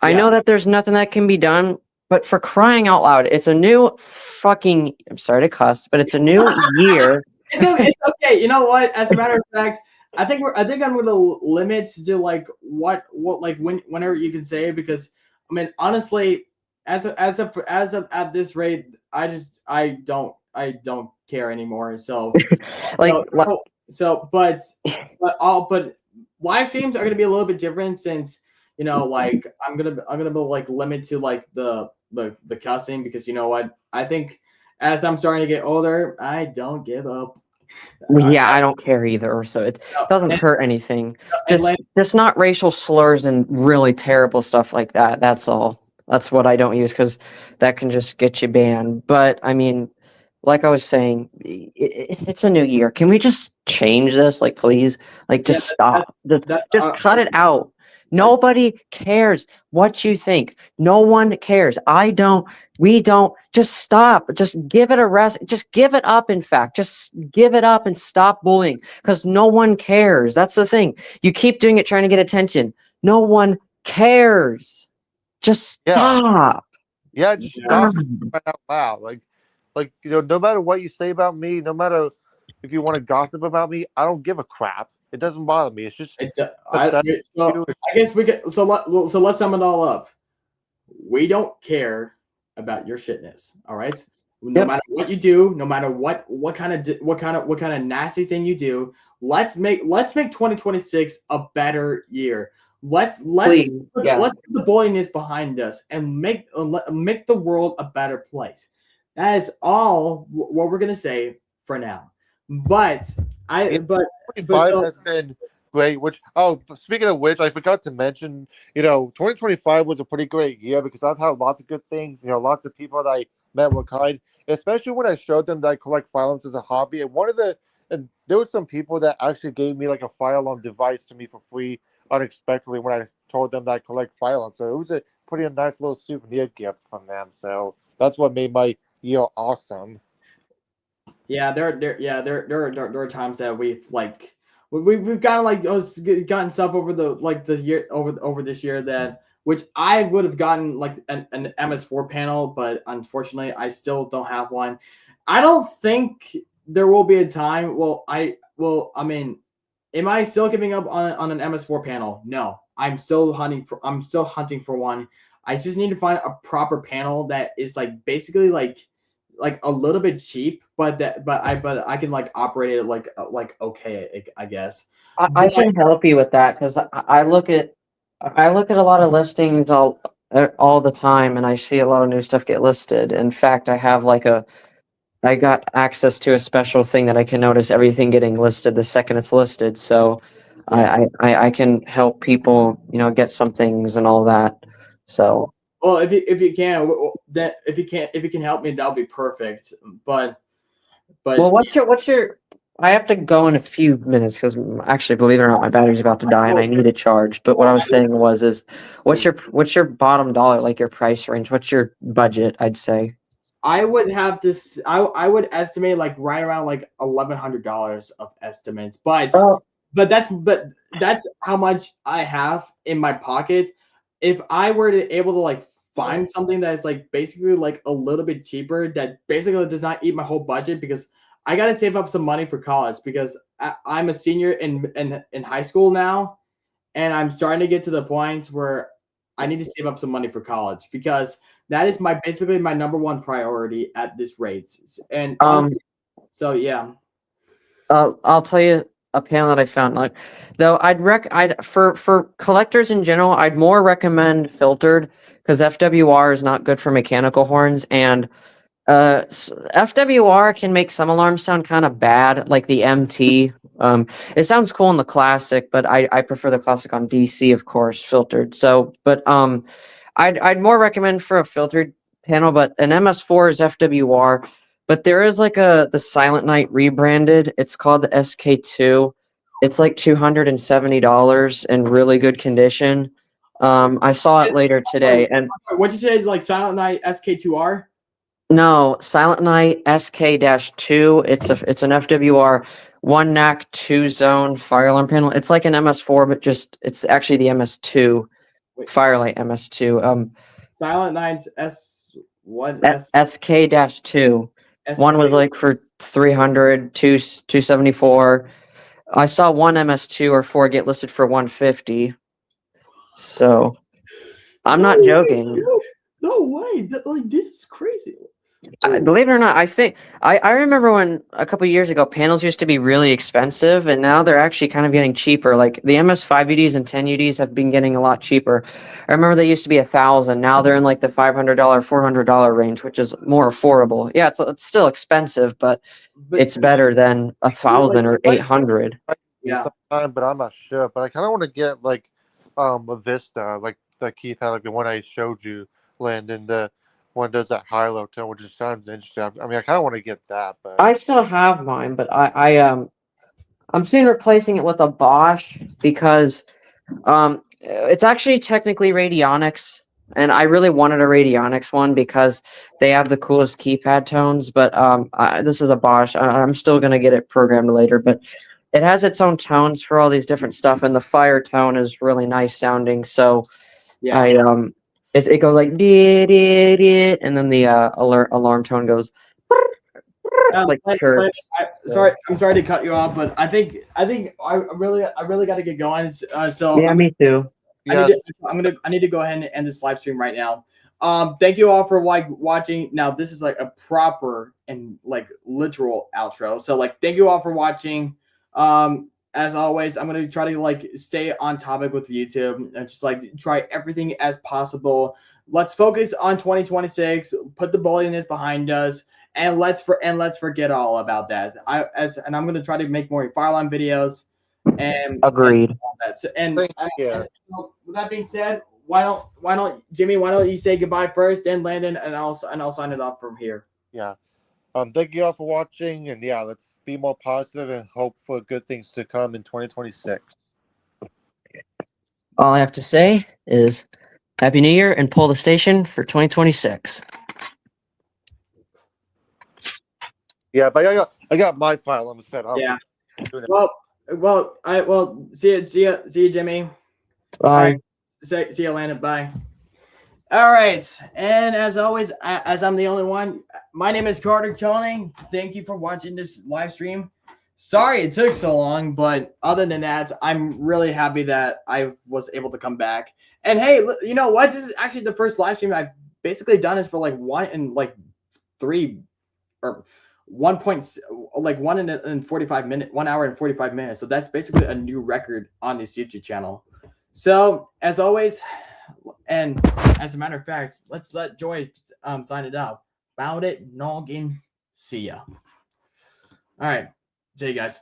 I know that there's nothing that can be done, but for crying out loud, it's a new fucking. I'm sorry to cuss, but it's a new year. It's okay. You know what? As a matter of fact, I think I'm going to limit to like what like whenever you can say it, because I mean honestly, as of at this rate, I don't care anymore. So but live streams are going to be a little bit different since like I'm gonna be like limit to like the cussing, because you know what, I think as I'm starting to get older, I don't give up. Yeah, I don't care either. So it doesn't and- hurt anything. and Just Lan- just not racial slurs and really terrible stuff like that. That's all. That's what I don't use because that can just get you banned. But I mean, like I was saying, it's a new year. Can we just change this? Like, please, like, just stop. Just cut it out. Nobody cares what you think. No one cares. I don't. We don't. Just stop. Just give it a rest. Just give it up. In fact, just give it up and stop bullying because no one cares. That's the thing. You keep doing it trying to get attention. No one cares. Just Yeah. stop. Yeah, just stop it out loud. Like no matter what you say about me, no matter if you want to gossip about me, I don't give a crap. It doesn't bother me. It's just I guess we could. So let's sum it all up. We don't care about your shitness. All right. No matter what you do, no matter what kind of nasty thing you do, let's make 2026 a better year. Let's put the bullyingness behind us and make the world a better place. That is all what we're gonna say for now. But 2025 has been great. Speaking of which, I forgot to mention, 2025 was a pretty great year because I've had lots of good things. Lots of people that I met were kind, especially when I showed them that I collect firearms as a hobby. And there was some people that actually gave me like a firearm device to me for free unexpectedly when I told them that I collect firearms. So it was a pretty nice little souvenir gift from them. So that's what made my year awesome. Yeah, there are times that we've gotten stuff over the year over this year that which I would have gotten like an MS4 panel, but unfortunately I still don't have one. I don't think there will be a time. I mean, am I still giving up on an MS4 panel? No, I'm still hunting for one. I just need to find a proper panel that is like basically like a little bit cheap, but I can like operate it like okay, I guess. I can help you with that because I look at a lot of listings all the time, and I see a lot of new stuff get listed. In fact, I got access to a special thing that I can notice everything getting listed the second it's listed. So I can help people, get some things and all that. So. Well, if you can help me, that'll be perfect. But well, what's your? I have to go in a few minutes because actually, believe it or not, my battery's about to die and I need it charged. But what I was saying is, what's your bottom dollar, like your price range? What's your budget? I'd say. I would have this. I would estimate like right around like $1,100 of estimates, but that's how much I have in my pocket. If I were to able to like find something that is like basically like a little bit cheaper that basically does not eat my whole budget because I got to save up some money for college because I'm a senior in high school now, and I'm starting to get to the points where I need to save up some money for college because that is basically my number one priority at this rate. And honestly, so yeah. I'll tell you a panel that I found. Like, though, for collectors in general, I'd more recommend filtered because FWR is not good for mechanical horns, and FWR can make some alarms sound kind of bad, like the MT. It sounds cool in the classic, but I prefer the classic on DC, of course, filtered. So, but I'd more recommend for a filtered panel, but an MS4 is FWR. But there is like the Silent Night rebranded. It's called the SK2. It's like $270 in really good condition. I saw it later today. And what'd you say? Like Silent Night SK2R? No, Silent Night SK-2. It's an FWR 1 NAC 2 zone fire alarm panel. It's like an MS4, but it's actually the MS2 Firelight MS2. Silent Night's SK-2. One was like for 300, 274. I saw one MS2 or 4 get listed for 150. So I'm not joking. No way. Like, this is crazy. Believe it or not, I think I remember when a couple years ago panels used to be really expensive, and now they're actually kind of getting cheaper. Like the MS5 UDs and 10 UDs have been getting a lot cheaper. I remember they used to be 1,000. Now they're in like the $500, $400 range, which is more affordable. Yeah, it's still expensive, but it's better than 1,000 or 800. Yeah. Sometime, but I'm not sure. But I kind of want to get like a Vista, like that Keith had, like the one I showed you, Landon. The one does that high-low tone, which just sounds interesting. I mean, I kind of want to get that, but I still have mine, but I'm soon replacing it with a Bosch because it's actually technically Radionics, and I really wanted a Radionics one because they have the coolest keypad tones. But this is a Bosch. I'm still gonna get it programmed later, but it has its own tones for all these different stuff, and the fire tone is really nice sounding. So Yeah. it goes like dee, dee, dee, and then the alarm tone goes like church. Sorry, I'm sorry to cut you off, but I think I really got to get going. So Yeah, me too. yeah, I need to go ahead and end this live stream right now. Thank you all for like watching. Now this is like a proper and like literal outro. So like, thank you all for watching. As always, I'm gonna try to like stay on topic with YouTube and just like try everything as possible. Let's focus on 2026. Put the bulliness behind us, and let's forget all about that. I'm gonna try to make more Fireline videos. And Agreed. and all that. So, and Yeah. with that being said, why don't Jimmy? Why don't you say goodbye first, and Landon, and I'll sign it off from here. yeah. Thank you all for watching, and yeah, let's be more positive and hope for good things to come in 2026. All I have to say is Happy New Year and pull the station for 2026. Yeah, but I got my file on the set up. Yeah. Well, see you, Jimmy. Bye. See you, Landon. Bye. All right, and as always, as I'm the only one, my name is Carter Koenig. Thank you for watching this live stream. Sorry it took so long, but other than that, I'm really happy that I was able to come back. And hey, you know what? This is actually the first live stream I've basically done is for like 1 hour and 45 minutes. So that's basically a new record on this YouTube channel. So as always, and as a matter of fact, let's let Joy sign it out. Found it, noggin. See ya. All right. See you guys.